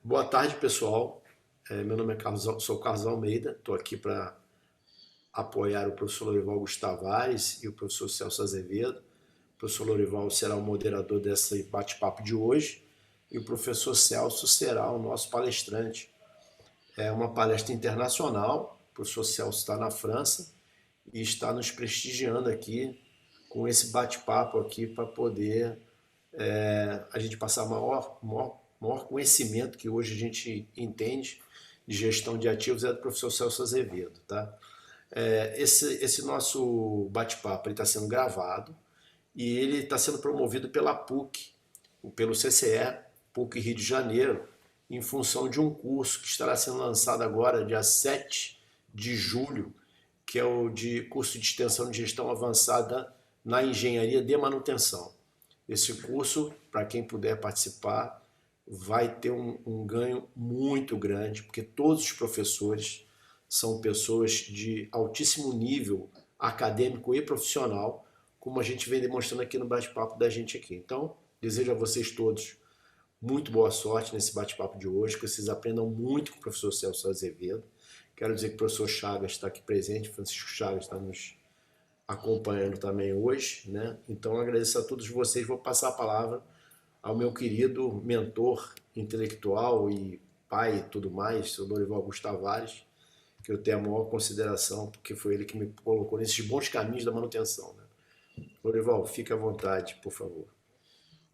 Boa tarde, pessoal. Meu nome é Carlos, sou Carlos Almeida, estou aqui para apoiar o professor Lorival Gustavo Tavares e o professor Celso Azevedo. O professor Lorival será o moderador desse bate-papo de hoje e o professor Celso será o nosso palestrante. É uma palestra internacional, o professor Celso está na França e está nos prestigiando aqui com esse bate-papo aqui para poder a gente passar maior conhecimento que hoje a gente entende de gestão de ativos é do professor Celso Azevedo, tá? Esse nosso bate-papo está sendo gravado e ele está sendo promovido pela PUC, pelo CCE, PUC Rio de Janeiro, em função de um curso que estará sendo lançado agora, dia 7 de julho, que é o de curso de extensão de gestão avançada na engenharia de manutenção. Esse curso, para quem puder participar, vai ter um ganho muito grande, porque todos os professores são pessoas de altíssimo nível acadêmico e profissional, como a gente vem demonstrando aqui no bate-papo da gente aqui. Então, desejo a vocês todos muito boa sorte nesse bate-papo de hoje, que vocês aprendam muito com o professor Celso Azevedo. Quero dizer que o professor Chagas está aqui presente, Francisco Chagas está nos acompanhando também hoje, né? Então, agradeço a todos vocês. Vou passar a palavra ao meu querido mentor intelectual e pai e tudo mais, o Lorival Gustavo Tavares, que eu tenho a maior consideração, porque foi ele que me colocou nesses bons caminhos da manutenção, né? Lorival, fique à vontade, por favor.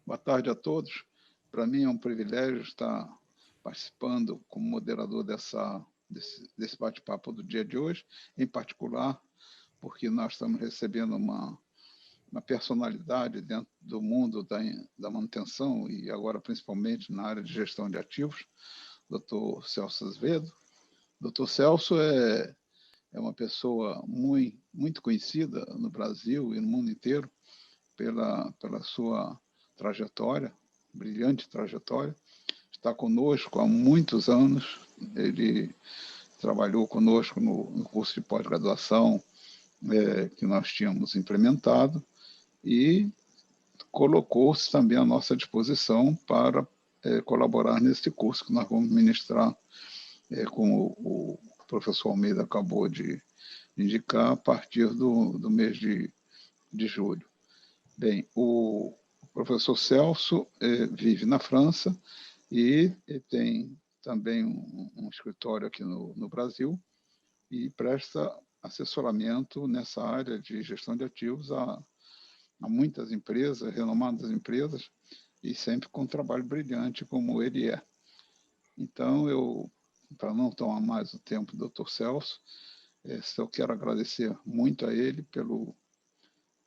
Boa tarde a todos. Para mim é um privilégio estar participando como moderador desse bate-papo do dia de hoje, em particular porque nós estamos recebendo uma personalidade dentro do mundo da manutenção e agora principalmente na área de gestão de ativos, Dr. Celso Azevedo. Dr. Celso é uma pessoa muito conhecida no Brasil e no mundo inteiro pela sua trajetória, brilhante trajetória. Está conosco há muitos anos. Ele trabalhou conosco no curso de pós-graduação que nós tínhamos implementado e colocou-se também à nossa disposição para colaborar nesse curso que nós vamos ministrar, como o professor Almeida acabou de indicar, a partir do mês de julho. Bem, o professor Celso vive na França e tem também um escritório aqui no Brasil e presta assessoramento nessa área de gestão de ativos a muitas empresas, renomadas empresas, e sempre com um trabalho brilhante como ele é. Então, para não tomar mais o tempo do Dr. Celso, eu quero agradecer muito a ele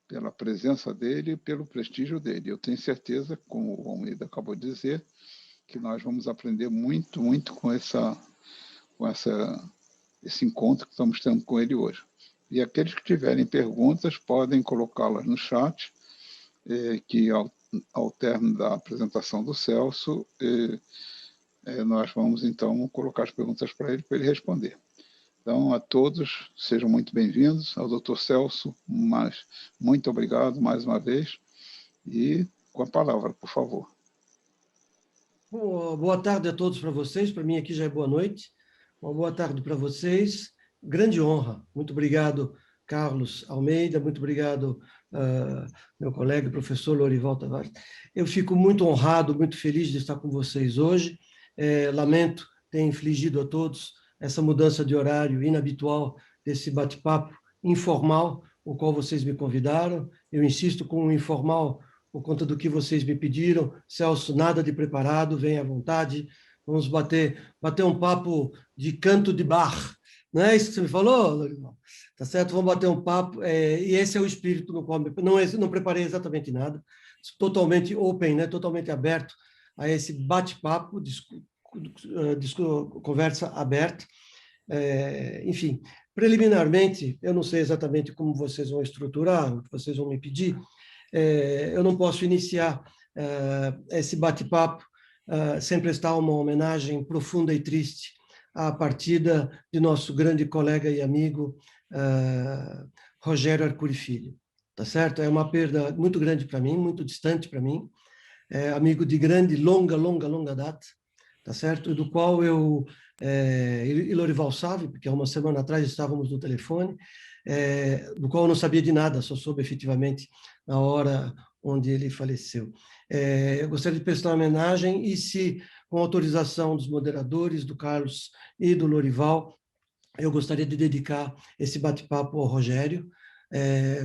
pela presença dele e pelo prestígio dele. Eu tenho certeza, como o Almeida acabou de dizer, que nós vamos aprender muito, muito com esse encontro que estamos tendo com ele hoje. E aqueles que tiverem perguntas podem colocá-las no chat, que ao término da apresentação do Celso, nós vamos então colocar as perguntas para ele responder. Então, a todos, sejam muito bem-vindos. Ao Dr. Celso, muito obrigado mais uma vez. E com a palavra, por favor. Boa tarde a todos para vocês. Para mim aqui já é boa noite. Uma boa tarde para vocês. Grande honra. Muito obrigado, Carlos Almeida. Muito obrigado, meu colega, professor Lorival Tavares. Eu fico muito honrado, muito feliz de estar com vocês hoje. Lamento ter infligido a todos essa mudança de horário inabitual desse bate-papo informal, o qual vocês me convidaram. Eu insisto com o informal por conta do que vocês me pediram. Celso, nada de preparado, venha à vontade. Vamos bater um papo de canto de bar. Não é isso que você me falou, Lorival? Tá certo? Vamos bater um papo. E esse é o espírito no qual não preparei exatamente nada. Totalmente open, né? Totalmente aberto a esse bate-papo, conversa aberta. Enfim, preliminarmente, eu não sei exatamente como vocês vão estruturar, o que vocês vão me pedir. Eu não posso iniciar esse bate-papo sem prestar uma homenagem profunda e triste à partida de nosso grande colega e amigo Rogério Arcuri Filho. Tá certo? É uma perda muito grande para mim, muito distante para mim. Amigo de grande, longa data. tá certo? Do qual eu, e Lorival sabe, porque há uma semana atrás estávamos no telefone, do qual eu não sabia de nada, só soube efetivamente na hora onde ele faleceu. Eu gostaria de prestar uma homenagem e, se com autorização dos moderadores, do Carlos e do Lorival, eu gostaria de dedicar esse bate-papo ao Rogério,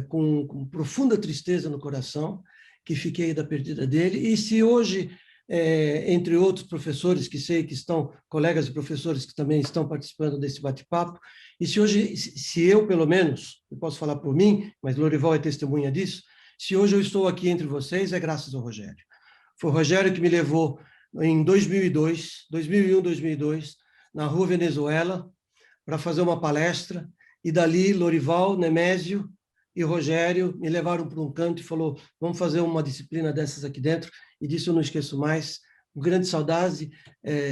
com profunda tristeza no coração, que fiquei da perdida dele. E se hoje, entre outros professores que sei que estão, colegas e professores que também estão participando desse bate-papo, e se hoje, se eu pelo menos, eu posso falar por mim, mas Lorival é testemunha disso, se hoje eu estou aqui entre vocês, é graças ao Rogério. Foi o Rogério que me levou em 2002, 2001, 2002, na Rua Venezuela, para fazer uma palestra, e dali Lorival, Nemésio e Rogério me levaram para um canto e falou, vamos fazer uma disciplina dessas aqui dentro, e disso eu não esqueço mais. Com grande saudade,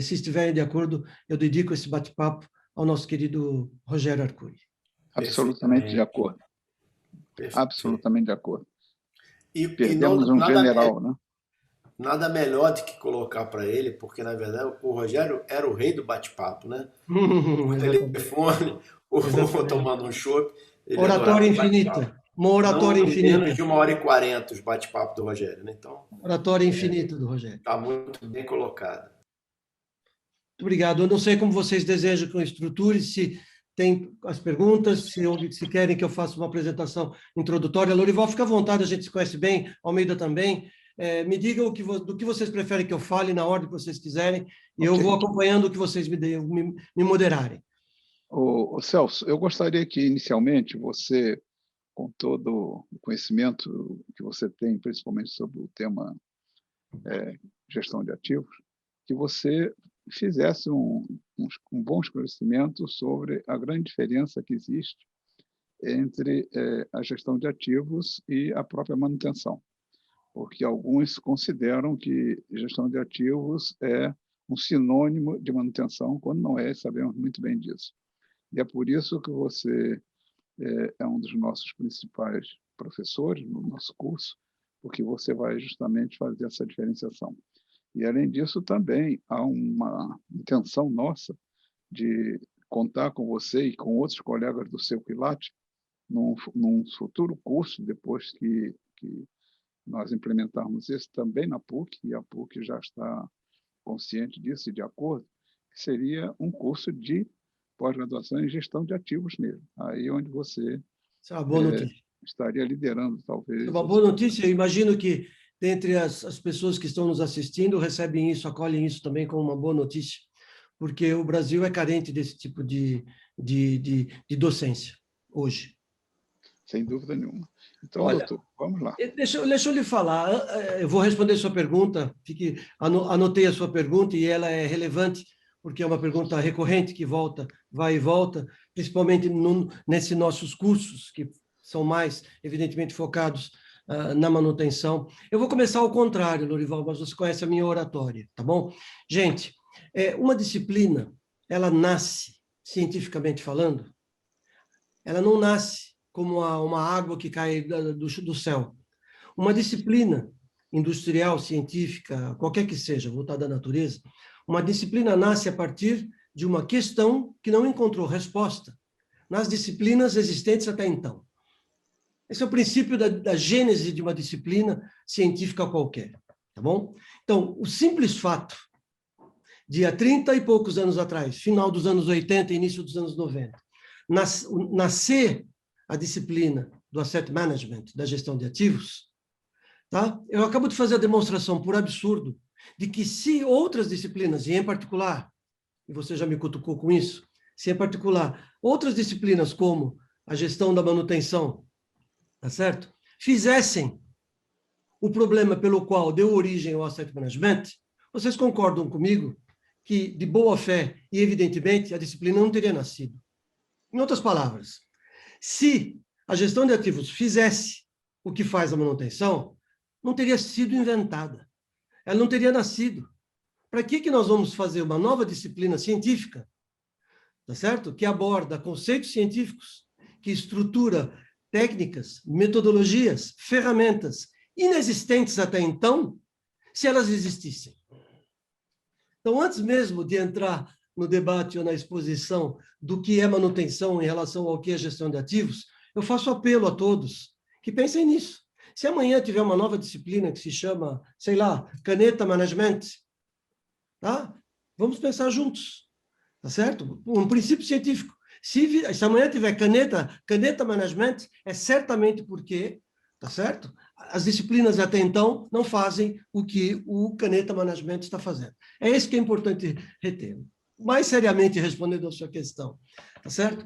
se estiverem de acordo, eu dedico esse bate-papo ao nosso querido Rogério Arcuri. Absolutamente de acordo. Absolutamente de acordo. Perdemos um general, né? Nada melhor do que colocar para ele, porque, na verdade, o Rogério era o rei do bate-papo, né? O telefone, tomando um chopp. Oratória infinita. Uma oratória infinita. Menos de 1h40 os bate-papos do Rogério, né? Então, oratória infinita do Rogério. Está muito bem colocado. Muito obrigado. Eu não sei como vocês desejam que eu estruture, se tem as perguntas, se querem que eu faça uma apresentação introdutória. Lorival, fica à vontade, a gente se conhece bem, Almeida também. Me digam do que vocês preferem que eu fale, na ordem que vocês quiserem, e eu vou acompanhando o que vocês me moderarem. Celso, eu gostaria que, inicialmente, você, com todo o conhecimento que você tem, principalmente sobre o tema gestão de ativos, que você fizesse um bom esclarecimento sobre a grande diferença que existe entre a gestão de ativos e a própria manutenção. Porque alguns consideram que gestão de ativos é um sinônimo de manutenção, quando não é, sabemos muito bem disso. E é por isso que você é um dos nossos principais professores no nosso curso, porque você vai justamente fazer essa diferenciação. E, além disso, também há uma intenção nossa de contar com você e com outros colegas do seu Quilate num futuro curso, depois que nós implementarmos isso também na PUC, e a PUC já está consciente disso e de acordo, que seria um curso de pós-graduação em gestão de ativos mesmo. Aí onde você estaria liderando, talvez. É uma boa notícia. Eu imagino que, dentre as pessoas que estão nos assistindo, recebem isso, acolhem isso também como uma boa notícia, porque o Brasil é carente desse tipo de docência hoje. Sem dúvida nenhuma. Então, olha, doutor, vamos lá. Deixa eu lhe falar. Eu vou responder a sua pergunta. Anotei a sua pergunta e ela é relevante, porque é uma pergunta recorrente que vai e volta, principalmente nesses nossos cursos, que são mais, evidentemente, focados na manutenção. Eu vou começar ao contrário, Lorival, mas você conhece a minha oratória, tá bom? Gente, uma disciplina, ela nasce, cientificamente falando, ela não nasce como uma água que cai do céu. Uma disciplina industrial, científica, qualquer que seja, voltada à natureza, uma disciplina nasce a partir de uma questão que não encontrou resposta nas disciplinas existentes até então. Esse é o princípio da gênese de uma disciplina científica qualquer, tá bom? Então, o simples fato de há 30 e poucos anos atrás, final dos anos 80 e início dos anos 90, nascer a disciplina do Asset Management, da gestão de ativos, tá? Eu acabo de fazer a demonstração por absurdo de que se outras disciplinas, e em particular, e você já me cutucou com isso, se em particular outras disciplinas como a gestão da manutenção, tá certo? Fizessem o problema pelo qual deu origem ao Asset Management, vocês concordam comigo que, de boa fé e evidentemente, a disciplina não teria nascido. Em outras palavras, se a gestão de ativos fizesse o que faz a manutenção, não teria sido inventada. Ela não teria nascido. Para que nós vamos fazer uma nova disciplina científica, tá certo? Que aborda conceitos científicos, que estrutura técnicas, metodologias, ferramentas inexistentes até então, se elas existissem? Então, antes mesmo de entrar no debate ou na exposição do que é manutenção em relação ao que é gestão de ativos, eu faço apelo a todos que pensem nisso. Se amanhã tiver uma nova disciplina que se chama, sei lá, caneta management, tá? Vamos pensar juntos, tá certo? Um princípio científico. Se amanhã tiver caneta management, é certamente porque, tá certo? As disciplinas até então não fazem o que o caneta management está fazendo. É isso que é importante reter. Mais seriamente respondendo a sua questão, tá certo?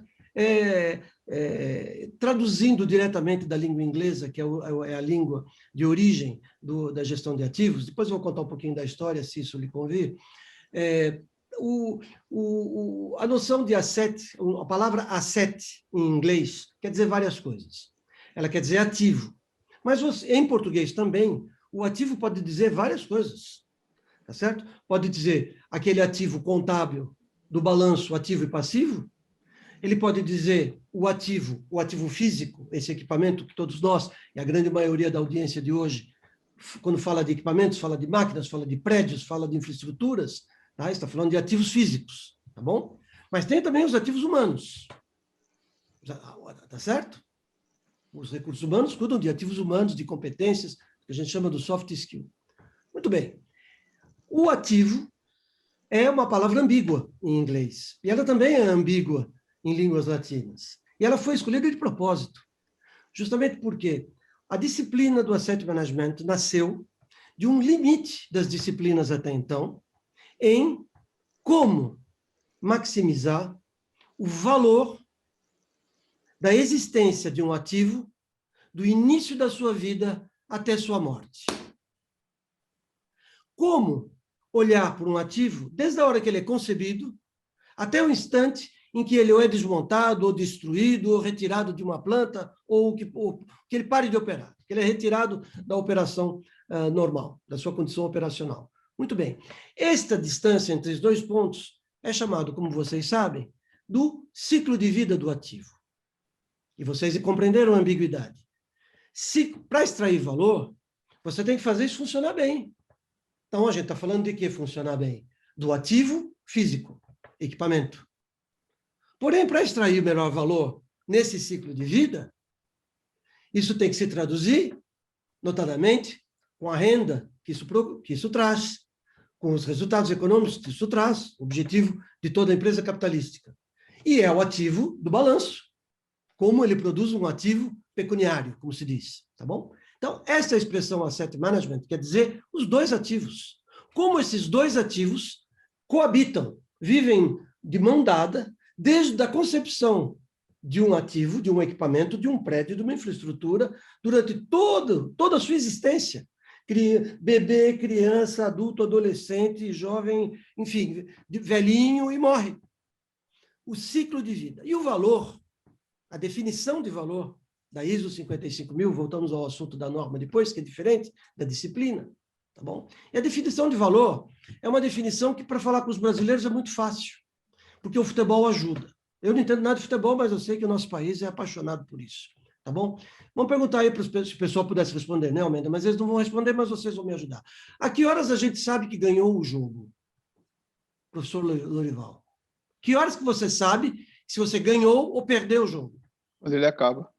Traduzindo diretamente da língua inglesa, que é a língua de origem da gestão de ativos, depois eu vou contar um pouquinho da história, se isso lhe convir. A noção de asset, a palavra asset em inglês, quer dizer várias coisas. Ela quer dizer ativo. Mas em português também, o ativo pode dizer várias coisas. Tá certo? Pode dizer aquele ativo contábil do balanço ativo e passivo. Ele pode dizer o ativo físico, esse equipamento que todos nós, e a grande maioria da audiência de hoje, quando fala de equipamentos, fala de máquinas, fala de prédios, fala de infraestruturas, tá? Está falando de ativos físicos, tá bom? Mas tem também os ativos humanos, tá certo? Os recursos humanos cuidam de ativos humanos, de competências, que a gente chama do soft skill. Muito bem. O ativo é uma palavra ambígua em inglês, e ela também é ambígua em línguas latinas. E ela foi escolhida de propósito, justamente porque a disciplina do Asset Management nasceu de um limite das disciplinas até então em como maximizar o valor da existência de um ativo do início da sua vida até sua morte. Como olhar para um ativo desde a hora que ele é concebido até o instante em que ele ou é desmontado, ou destruído, ou retirado de uma planta, ou que ele pare de operar, que ele é retirado da operação normal, da sua condição operacional. Muito bem. Esta distância entre os dois pontos é chamado, como vocês sabem, do ciclo de vida do ativo. E vocês compreenderam a ambiguidade. Para extrair valor, você tem que fazer isso funcionar bem. Então, a gente está falando de que funcionar bem? Do ativo físico, equipamento. Porém, para extrair melhor valor nesse ciclo de vida, isso tem que se traduzir, notadamente, com a renda que isso traz, com os resultados econômicos que isso traz, objetivo de toda empresa capitalística. E é o ativo do balanço, como ele produz um ativo pecuniário, como se diz, tá bom? Então, essa expressão asset management quer dizer os dois ativos. Como esses dois ativos coabitam, vivem de mão dada, desde a concepção de um ativo, de um equipamento, de um prédio, de uma infraestrutura, durante toda a sua existência. Bebê, criança, adulto, adolescente, jovem, enfim, velhinho e morre. O ciclo de vida. E o valor, a definição de valor da ISO 55000, voltamos ao assunto da norma depois, que é diferente da disciplina, tá bom? E a definição de valor é uma definição que, para falar com os brasileiros, é muito fácil, porque o futebol ajuda. Eu não entendo nada de futebol, mas eu sei que o nosso país é apaixonado por isso, tá bom? Vamos perguntar aí se o pessoal pudesse responder, né, Almeida? Mas eles não vão responder, mas vocês vão me ajudar. A que horas a gente sabe que ganhou o jogo? Professor Lorival. Que horas que você sabe se você ganhou ou perdeu o jogo? Quando ele acaba.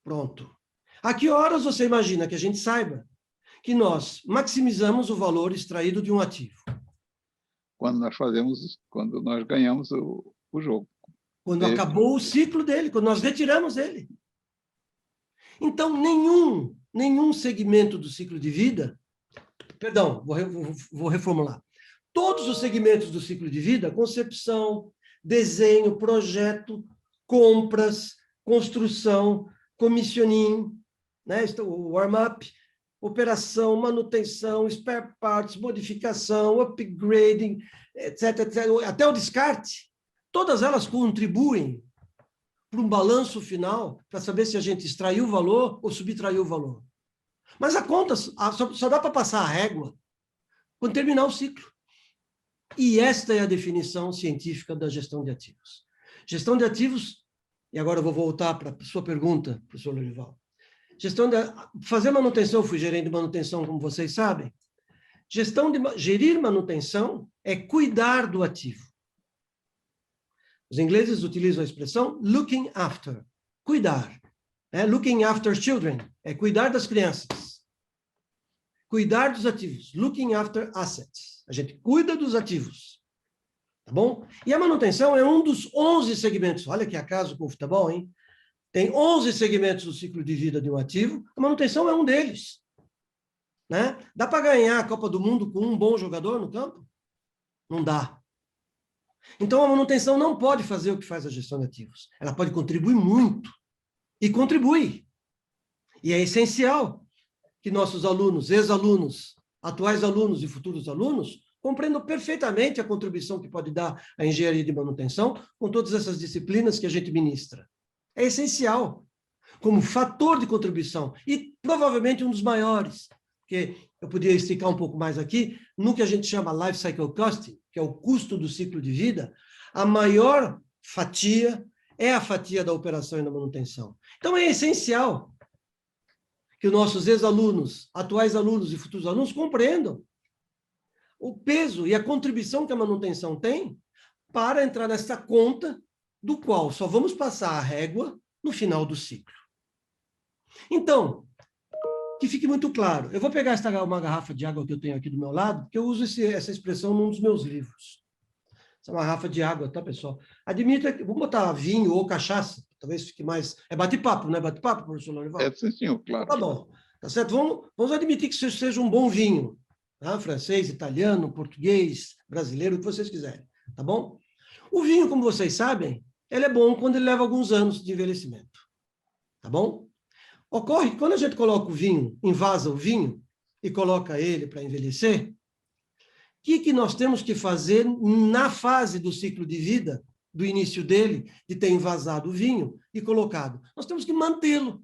Pronto. A que horas você imagina que a gente saiba que nós maximizamos o valor extraído de um ativo? Quando nós ganhamos o jogo. Quando acabou o ciclo dele, quando nós retiramos ele. Então, nenhum segmento do ciclo de vida, perdão, vou reformular. Todos os segmentos do ciclo de vida, concepção, desenho, projeto, compras, construção, commissioning, né? O warm-up, operação, manutenção, spare parts, modificação, upgrading, etc., etc., até o descarte, todas elas contribuem para um balanço final, para saber se a gente extraiu o valor ou subtraiu o valor. Mas a conta só dá para passar a régua quando terminar o ciclo. E esta é a definição científica da gestão de ativos. Gestão de ativos, e agora eu vou voltar para a sua pergunta, professor Lorival. Fazer manutenção, eu fui gerente de manutenção, como vocês sabem. Gerir manutenção é cuidar do ativo. Os ingleses utilizam a expressão looking after, cuidar. Looking after children, é cuidar das crianças. Cuidar dos ativos, looking after assets. A gente cuida dos ativos. Tá bom? E a manutenção é um dos 11 segmentos. Olha que acaso com o futebol, hein? Tem 11 segmentos do ciclo de vida de um ativo, a manutenção é um deles. Né? Dá para ganhar a Copa do Mundo com um bom jogador no campo? Não dá. Então, a manutenção não pode fazer o que faz a gestão de ativos. Ela pode contribuir muito. E contribui. E é essencial que nossos alunos, ex-alunos, atuais alunos e futuros alunos compreendam perfeitamente a contribuição que pode dar a engenharia de manutenção com todas essas disciplinas que a gente ministra. É essencial, como fator de contribuição, e provavelmente um dos maiores, porque eu poderia esticar um pouco mais aqui, no que a gente chama Life Cycle Cost, que é o custo do ciclo de vida, a maior fatia é a fatia da operação e da manutenção. Então, é essencial que os nossos ex-alunos, atuais alunos e futuros alunos compreendam o peso e a contribuição que a manutenção tem para entrar nessa conta do qual só vamos passar a régua no final do ciclo. Então, que fique muito claro. Eu vou pegar uma garrafa de água que eu tenho aqui do meu lado, porque eu uso essa expressão num dos meus livros. Essa é uma garrafa de água, tá, pessoal? Admita que... Vamos botar vinho ou cachaça, talvez fique mais... É bate-papo, não é bate-papo, professor Lorival? É, sim, senhor, claro. Tá bom. Tá certo? Vamos admitir que isso seja um bom vinho. Tá? Francês, italiano, português, brasileiro, o que vocês quiserem. Tá bom? O vinho, como vocês sabem, ele é bom quando ele leva alguns anos de envelhecimento. Tá bom? Ocorre que quando a gente coloca o vinho, invasa o vinho e coloca ele para envelhecer, o que nós temos que fazer na fase do ciclo de vida, do início dele, de ter invasado o vinho e colocado? Nós temos que mantê-lo.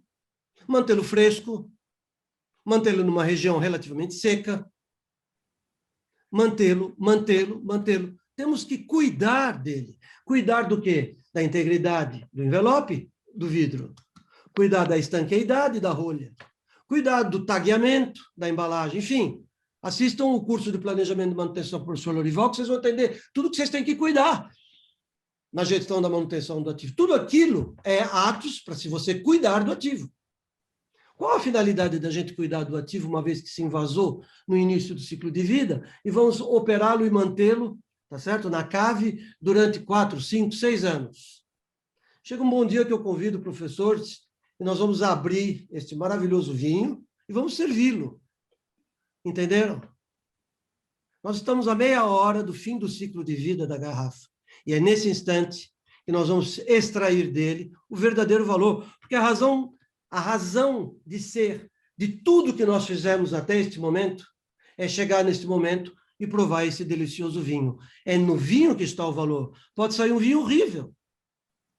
Mantê-lo fresco, mantê-lo numa região relativamente seca, mantê-lo. Temos que cuidar dele. Cuidar do quê? Da integridade do envelope, do vidro. Cuidar da estanqueidade da rolha. Cuidar do tagueamento da embalagem. Enfim, assistam o curso de planejamento de manutenção do professor Lorival, que vocês vão entender tudo que vocês têm que cuidar na gestão da manutenção do ativo. Tudo aquilo é atos para se você cuidar do ativo. Qual a finalidade da gente cuidar do ativo, uma vez que se invasou no início do ciclo de vida, e vamos operá-lo e mantê-lo, tá certo? Na cave durante 4, 5, 6 anos. Chega um bom dia que eu convido professores e nós vamos abrir este maravilhoso vinho e vamos servi-lo. Entenderam? Nós estamos a meia hora do fim do ciclo de vida da garrafa. E é nesse instante que nós vamos extrair dele o verdadeiro valor. Porque a razão de ser de tudo que nós fizemos até este momento é chegar neste momento e provar esse delicioso vinho. É no vinho que está o valor. Pode sair um vinho horrível.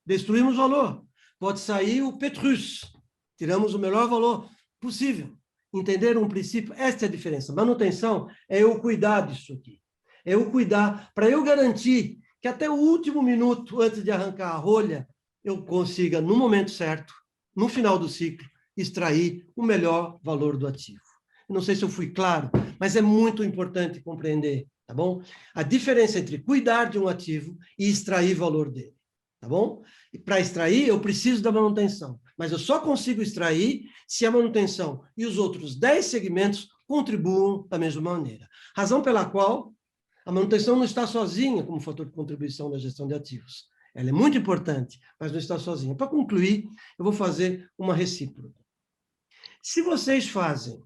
Destruímos o valor. Pode sair o Petrus. Tiramos o melhor valor possível. Entenderam um princípio? Esta é a diferença. Manutenção é eu cuidar disso aqui. É eu cuidar para eu garantir que até o último minuto, antes de arrancar a rolha, eu consiga, no momento certo, no final do ciclo, extrair o melhor valor do ativo. Não sei se eu fui claro, mas é muito importante compreender, tá bom? A diferença entre cuidar de um ativo e extrair valor dele, tá bom? E para extrair, eu preciso da manutenção, mas eu só consigo extrair se a manutenção e os outros 10 segmentos contribuam da mesma maneira. Razão pela qual a manutenção não está sozinha como fator de contribuição da gestão de ativos. Ela é muito importante, mas não está sozinha. Para concluir, eu vou fazer uma recíproca. Se vocês fazem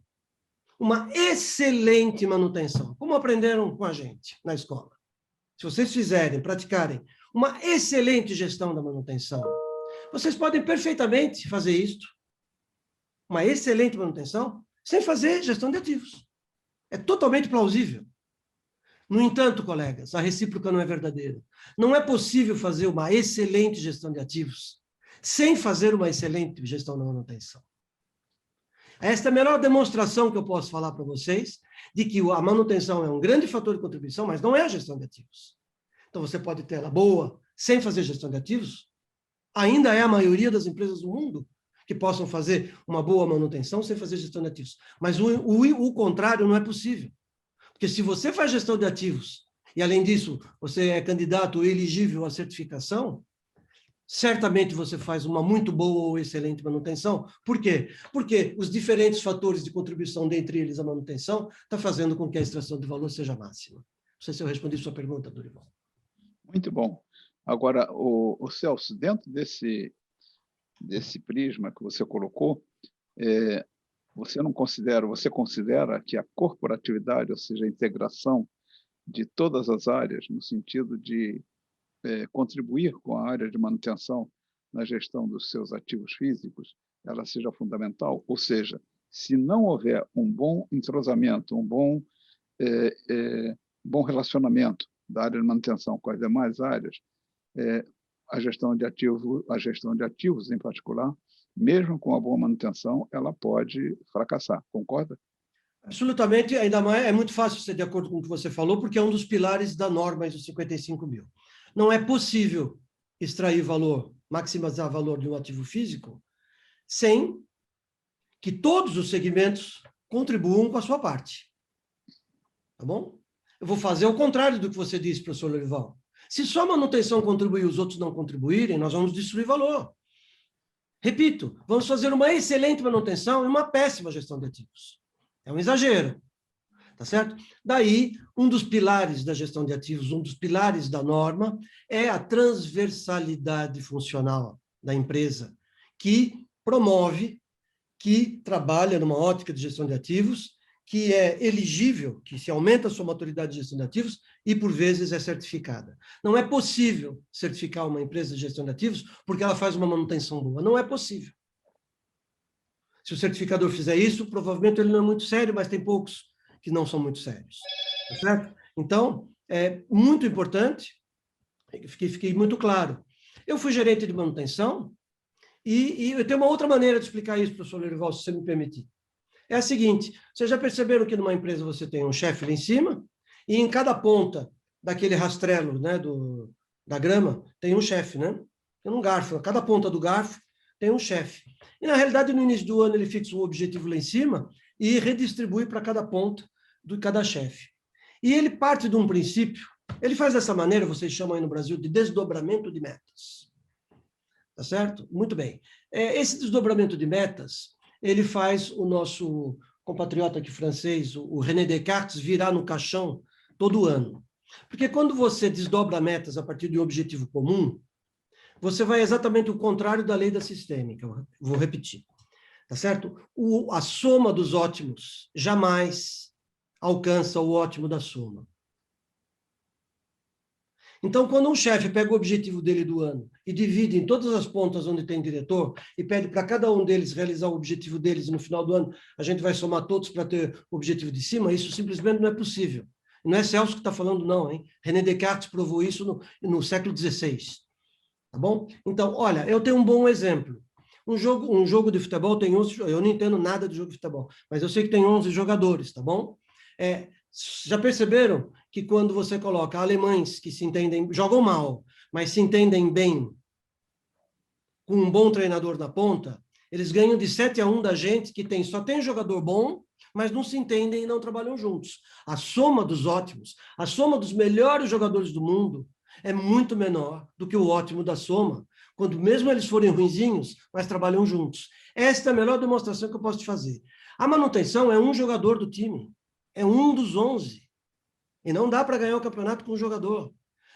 uma excelente manutenção, como aprenderam com a gente na escola, se vocês praticarem uma excelente gestão da manutenção, vocês podem perfeitamente fazer isto, uma excelente manutenção, sem fazer gestão de ativos. É totalmente plausível. No entanto, colegas, a recíproca não é verdadeira. Não é possível fazer uma excelente gestão de ativos sem fazer uma excelente gestão da manutenção. Esta é a melhor demonstração que eu posso falar para vocês de que a manutenção é um grande fator de contribuição, mas não é a gestão de ativos. Então, você pode ter ela boa sem fazer gestão de ativos. Ainda é a maioria das empresas do mundo que possam fazer uma boa manutenção sem fazer gestão de ativos. Mas o contrário não é possível. Porque se você faz gestão de ativos e, além disso, você é candidato ou elegível à certificação, certamente você faz uma muito boa ou excelente manutenção. Por quê? Porque os diferentes fatores de contribuição, dentre eles a manutenção, está fazendo com que a extração de valor seja máxima. Não sei se eu respondi sua pergunta, Dorival. Muito bom. Agora, o Celso, dentro desse prisma que você colocou, você considera que a corporatividade, ou seja, a integração de todas as áreas, no sentido de contribuir com a área de manutenção na gestão dos seus ativos físicos, ela seja fundamental? Ou seja, se não houver um bom entrosamento, um bom relacionamento da área de manutenção com as demais áreas, a gestão de ativos em particular, mesmo com a boa manutenção, ela pode fracassar. Concorda? Absolutamente, ainda mais, é muito fácil ser de acordo com o que você falou, porque é um dos pilares da norma ISO 55.000. Não é possível extrair valor, maximizar valor de um ativo físico, sem que todos os segmentos contribuam com a sua parte. Tá bom? Eu vou fazer o contrário do que você disse, professor Lorival. Se só a manutenção contribuir e os outros não contribuírem, nós vamos destruir valor. Repito, vamos fazer uma excelente manutenção e uma péssima gestão de ativos. É um exagero. Tá certo? Daí, um dos pilares da gestão de ativos, um dos pilares da norma, é a transversalidade funcional da empresa, que promove, que trabalha numa ótica de gestão de ativos, que é elegível, que se aumenta a sua maturidade de gestão de ativos e, por vezes, é certificada. Não é possível certificar uma empresa de gestão de ativos porque ela faz uma manutenção boa. Não é possível. Se o certificador fizer isso, provavelmente ele não é muito sério, mas tem poucos que não são muito sérios. Tá certo? Então, é muito importante, fiquei muito claro. Eu fui gerente de manutenção e eu tenho uma outra maneira de explicar isso, professor Lorival, se você me permitir. É a seguinte, vocês já perceberam que numa empresa você tem um chefe lá em cima e em cada ponta daquele rastrelo, né, da grama tem um chefe, né? Tem um garfo, a cada ponta do garfo tem um chefe. E, na realidade, no início do ano, ele fixa um objetivo lá em cima e redistribui para cada ponta de cada chefe. E ele parte de um princípio, ele faz dessa maneira, vocês chamam aí no Brasil de desdobramento de metas. Tá certo? Muito bem. Esse desdobramento de metas, ele faz o nosso compatriota aqui francês, o René Descartes, virar no caixão todo ano. Porque quando você desdobra metas a partir de um objetivo comum, você vai exatamente o contrário da lei da sistêmica. Eu vou repetir. Tá certo? A soma dos ótimos jamais alcança o ótimo da soma. Então, quando um chefe pega o objetivo dele do ano e divide em todas as pontas onde tem diretor e pede para cada um deles realizar o objetivo deles e no final do ano a gente vai somar todos para ter o objetivo de cima, isso simplesmente não é possível. Não é Celso que está falando, não, hein? René Descartes provou isso no século XVI. Tá bom? Então, olha, eu tenho um bom exemplo. Um jogo de futebol tem 11... Eu não entendo nada de jogo de futebol, mas eu sei que tem 11 jogadores, tá bom? Já perceberam que quando você coloca alemães que se entendem, jogam mal, mas se entendem bem, com um bom treinador na ponta, eles ganham de 7-1 da gente que só tem jogador bom, mas não se entendem e não trabalham juntos. A soma dos ótimos, a soma dos melhores jogadores do mundo é muito menor do que o ótimo da soma, quando mesmo eles forem ruinzinhos, mas trabalham juntos. Esta é a melhor demonstração que eu posso te fazer. A manutenção é um jogador do time, é um dos 11. E não dá para ganhar o campeonato com um jogador.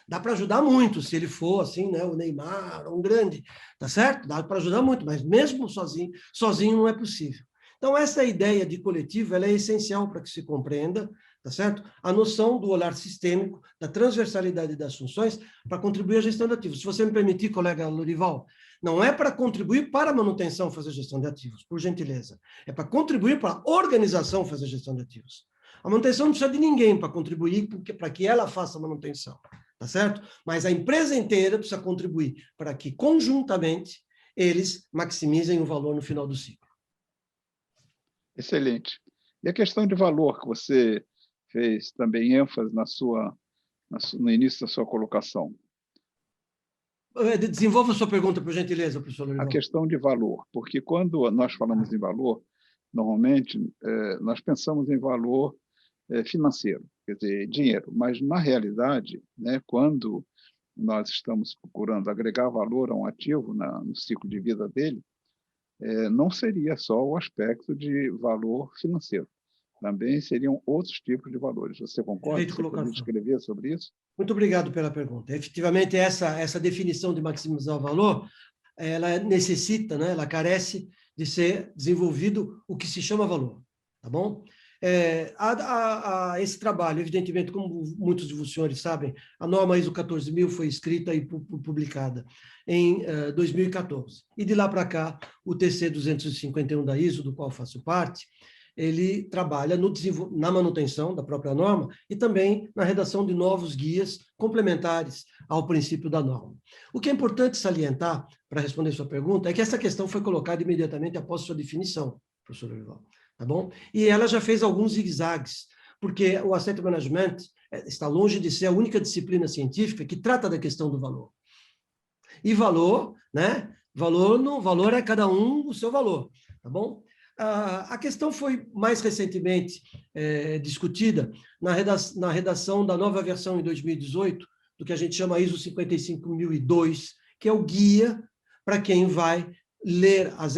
Dá para ajudar muito, se ele for assim, né, o Neymar, um grande, tá certo? Dá para ajudar muito, mas mesmo sozinho não é possível. Então, essa ideia de coletivo, ela é essencial para que se compreenda, tá certo? A noção do olhar sistêmico, da transversalidade das funções, para contribuir à gestão de ativos. Se você me permitir, colega Lorival, não é para contribuir para a manutenção fazer gestão de ativos, por gentileza. É para contribuir para a organização fazer gestão de ativos. A manutenção não precisa de ninguém para contribuir para que ela faça a manutenção, tá certo? Mas a empresa inteira precisa contribuir para que, conjuntamente, eles maximizem o valor no final do ciclo. Excelente. E a questão de valor que você fez também ênfase no início da sua colocação? Desenvolva a sua pergunta, por gentileza, professor Lorival. A questão de valor, porque quando nós falamos em valor, normalmente nós pensamos em valor financeiro, quer dizer, dinheiro. Mas, na realidade, né, quando nós estamos procurando agregar valor a um ativo no ciclo de vida dele, não seria só o aspecto de valor financeiro. Também seriam outros tipos de valores. Você concorda? Perfeita Você poderia colocação. escrever sobre isso? Muito obrigado pela pergunta. Efetivamente, essa definição de maximizar o valor, ela necessita, né, ela carece de ser desenvolvido o que se chama valor, tá bom? Esse trabalho, evidentemente, como muitos de senhores sabem, a norma ISO 14000 foi escrita e publicada em 2014. E de lá para cá, o TC 251 da ISO, do qual faço parte, ele trabalha na manutenção da própria norma e também na redação de novos guias complementares ao princípio da norma. O que é importante salientar, para responder sua pergunta, é que essa questão foi colocada imediatamente após sua definição, professor Lorival, tá bom? E ela já fez alguns zigue-zagues, porque o Asset Management está longe de ser a única disciplina científica que trata da questão do valor. E valor, né? Valor é cada um o seu valor, tá bom? A questão foi mais recentemente discutida na redação da nova versão em 2018, do que a gente chama ISO 55002, que é o guia para quem vai ler a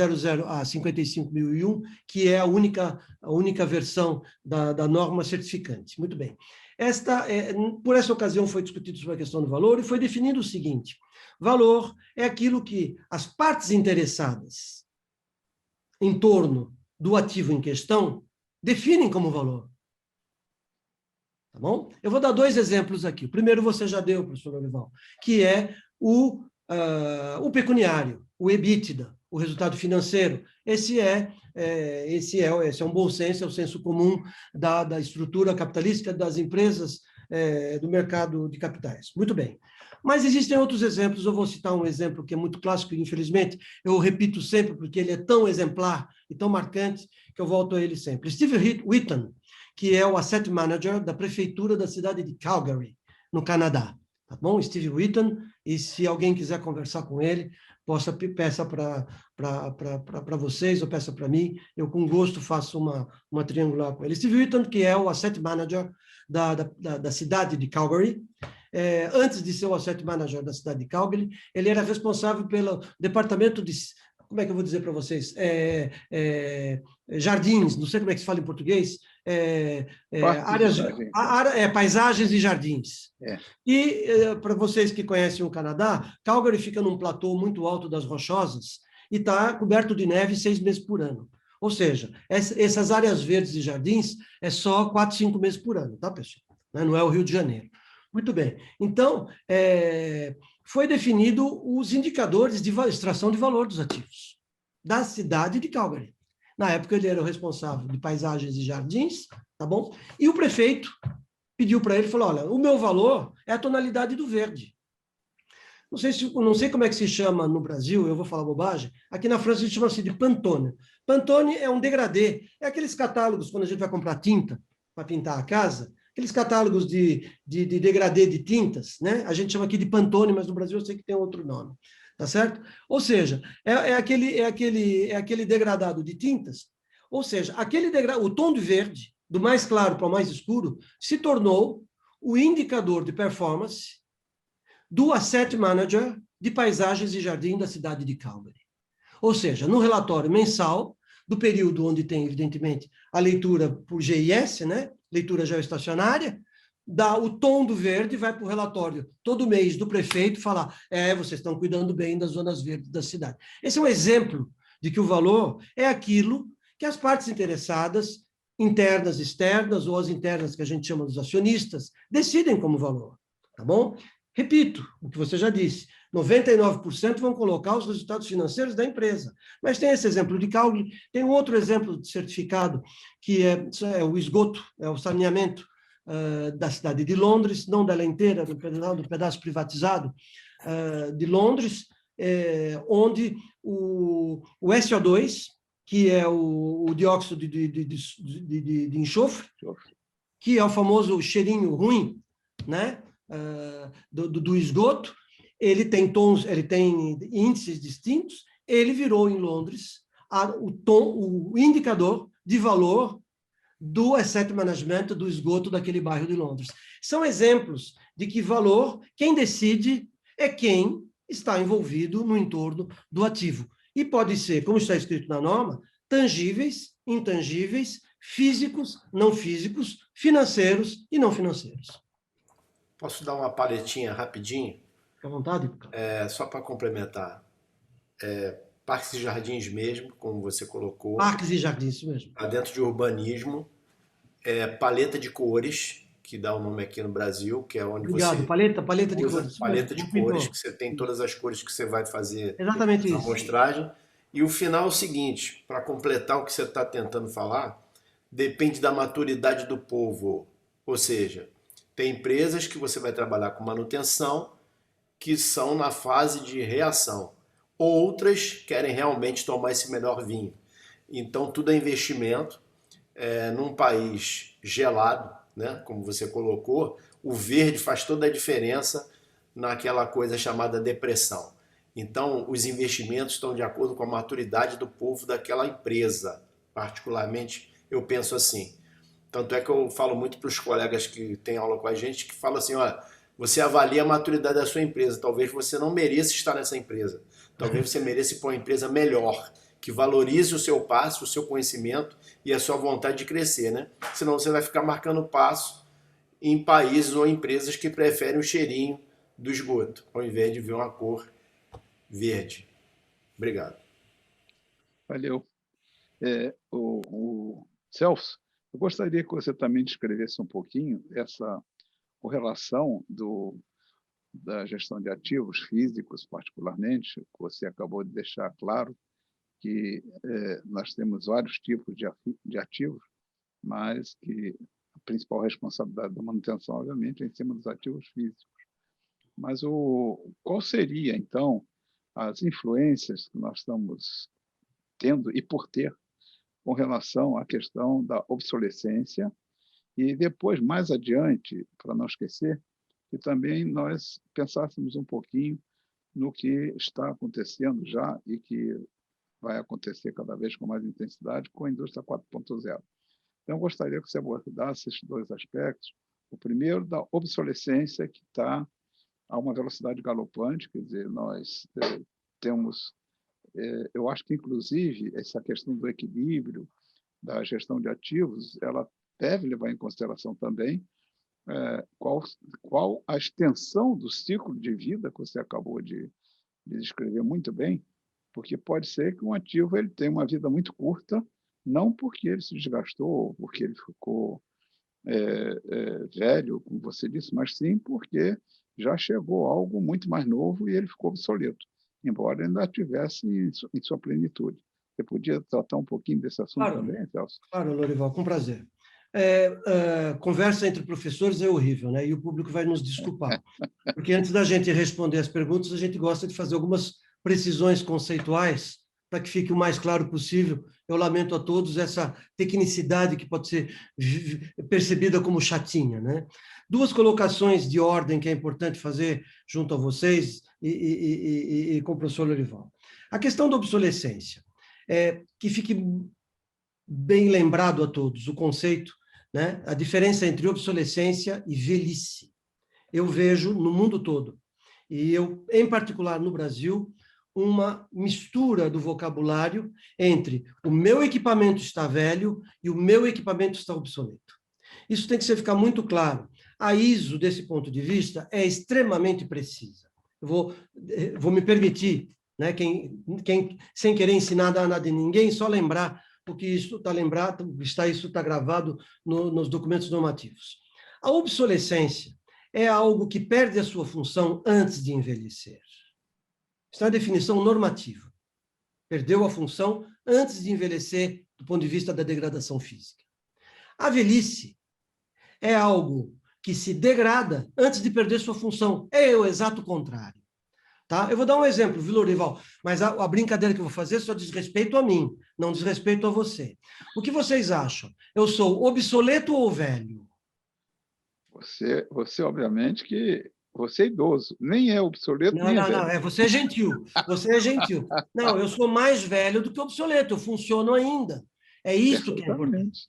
55001, que é a única versão da norma certificante. Muito bem. Por essa ocasião foi discutido sobre a questão do valor e foi definido o seguinte: valor é aquilo que as partes interessadas em torno do ativo em questão definem como valor. Tá bom? Eu vou dar 2 exemplos aqui. O primeiro você já deu, professor Lorival, que é o pecuniário, o EBITDA, o resultado financeiro. Esse é um bom senso, é o senso comum da estrutura capitalística das empresas do mercado de capitais. Muito bem. Mas existem outros exemplos, eu vou citar um exemplo que é muito clássico e, infelizmente, eu o repito sempre, porque ele é tão exemplar e tão marcante, que eu volto a ele sempre. Steve Whitton, que é o Asset Manager da prefeitura da cidade de Calgary, no Canadá. Tá bom? Steve Whitton, e se alguém quiser conversar com ele, peça para vocês ou peça para mim, eu com gosto faço uma triangular com ele. Steve Whitton, que é o Asset Manager da cidade de Calgary. Antes de ser o Asset Manager da cidade de Calgary, ele era responsável pelo departamento de, como é que eu vou dizer para vocês, jardins, não sei como é que se fala em português, paisagens e jardins. E, para vocês que conhecem o Canadá, Calgary fica num platô muito alto das Rochosas e está coberto de neve 6 meses por ano. Ou seja, essas áreas verdes e jardins é só 4, 5 meses por ano, tá, pessoal? Não é o Rio de Janeiro. Muito bem. Então, foi definido os indicadores de extração de valor dos ativos da cidade de Calgary. Na época, ele era o responsável de paisagens e jardins, tá bom? E o prefeito pediu para ele, falou, olha, o meu valor é a tonalidade do verde. Não sei como é que se chama no Brasil, eu vou falar bobagem, aqui na França a gente chama assim de Pantone. Pantone é um degradê, é aqueles catálogos, quando a gente vai comprar tinta para pintar a casa, aqueles catálogos de degradê de tintas, né? A gente chama aqui de Pantone, mas no Brasil eu sei que tem outro nome, tá certo? Ou seja, é aquele degradado de tintas, ou seja, o tom de verde, do mais claro para o mais escuro, se tornou o indicador de performance do Asset Manager de paisagens e jardim da cidade de Calgary. Ou seja, no relatório mensal, do período onde tem, evidentemente, a leitura por GIS, né? Leitura geoestacionária, o tom do verde, vai para o relatório todo mês do prefeito falar, vocês estão cuidando bem das zonas verdes da cidade. Esse é um exemplo de que o valor é aquilo que as partes interessadas, internas, externas, ou as internas que a gente chama dos acionistas, decidem como valor, tá bom? Repito o que você já disse, 99% vão colocar os resultados financeiros da empresa. Mas tem esse exemplo de Calgary, tem um outro exemplo de certificado, que é o esgoto, é o saneamento da cidade de Londres, não dela inteira, do pedaço privatizado de Londres, onde o SO2, que é o dióxido de enxofre, que é o famoso cheirinho ruim, né? Do esgoto, ele tem índices distintos, ele virou em Londres o indicador de valor do asset management, do esgoto daquele bairro de Londres. São exemplos de que valor, quem decide é quem está envolvido no entorno do ativo. E pode ser, como está escrito na norma, tangíveis, intangíveis, físicos, não físicos, financeiros e não financeiros. Posso dar uma paletinha rapidinho? Fica à vontade. Só para complementar. Parques e jardins mesmo, como você colocou. Parques e jardins, isso mesmo. Está dentro de urbanismo. Paleta de cores, que dá o nome aqui no Brasil, que é onde Obrigado. você paleta de usa cores. paleta de cores, que você tem todas as cores que você vai fazer Exatamente na isso. amostragem. E o final é o seguinte, para completar o que você está tentando falar, depende da maturidade do povo. Ou seja, tem empresas que você vai trabalhar com manutenção que são na fase de reação. Outras querem realmente tomar esse melhor vinho. Então, tudo é investimento. Num país gelado, né, como você colocou, o verde faz toda a diferença naquela coisa chamada depressão. Então, os investimentos estão de acordo com a maturidade do povo daquela empresa. Particularmente, eu penso assim. Tanto é que eu falo muito para os colegas que têm aula com a gente, que falam assim, olha, você avalia a maturidade da sua empresa, talvez você não mereça estar nessa empresa. Talvez você mereça ir para uma empresa melhor, que valorize o seu passo, o seu conhecimento e a sua vontade de crescer, né? Senão você vai ficar marcando passo em países ou empresas que preferem o cheirinho do esgoto, ao invés de ver uma cor verde. Obrigado. Valeu. Celso, eu gostaria que você também descrevesse um pouquinho essa correlação da gestão de ativos físicos, particularmente, que você acabou de deixar claro, que nós temos vários tipos de ativos, mas que a principal responsabilidade da manutenção, obviamente, é em cima dos ativos físicos. Mas qual seria, então, as influências que nós estamos tendo e por ter com relação à questão da obsolescência e depois, mais adiante, para não esquecer, que também nós pensássemos um pouquinho no que está acontecendo já e que vai acontecer cada vez com mais intensidade com a indústria 4.0. Então, eu gostaria que você abordasse esses dois aspectos. O primeiro, da obsolescência, que está a uma velocidade galopante, quer dizer, nós temos, eu acho que, inclusive, essa questão do equilíbrio, da gestão de ativos, ela deve levar em consideração também qual a extensão do ciclo de vida que você acabou de descrever muito bem, porque pode ser que um ativo ele tenha uma vida muito curta, não porque ele se desgastou, porque ele ficou velho, como você disse, mas sim porque já chegou algo muito mais novo e ele ficou obsoleto, embora ainda estivesse em sua plenitude. Você podia tratar um pouquinho desse assunto também, Celso? Claro, Lorival, com prazer. Conversa entre professores é horrível, né? E o público vai nos desculpar, porque antes da gente responder as perguntas, a gente gosta de fazer algumas precisões conceituais para que fique o mais claro possível. Eu lamento a todos essa tecnicidade que pode ser percebida como chatinha, né? Duas colocações de ordem que é importante fazer junto a vocês e com o professor Lorival. A questão da obsolescência, que fique bem lembrado a todos o conceito, né? A diferença entre obsolescência e velhice. Eu vejo no mundo todo, e eu, em particular no Brasil, uma mistura do vocabulário entre o meu equipamento está velho e o meu equipamento está obsoleto. Isso tem que ficar muito claro. A ISO, desse ponto de vista, é extremamente precisa. Eu vou me permitir, né, sem querer ensinar nada de ninguém, só lembrar, porque isso está lembrado, isso está gravado nos documentos normativos. A obsolescência é algo que perde a sua função antes de envelhecer. Isso é a definição normativa. Perdeu a função antes de envelhecer, do ponto de vista da degradação física. A velhice é algo que se degrada antes de perder sua função. É o exato contrário. Tá? Eu vou dar um exemplo, viu, Lorival? Mas a brincadeira que eu vou fazer só diz respeito a mim, não diz respeito a você. O que vocês acham? Eu sou obsoleto ou velho? Você obviamente, que você é idoso. Nem é obsoleto, nem é velho. Não, você é gentil. Você é gentil. Não, eu sou mais velho do que obsoleto. Eu funciono ainda. É isso que é importante.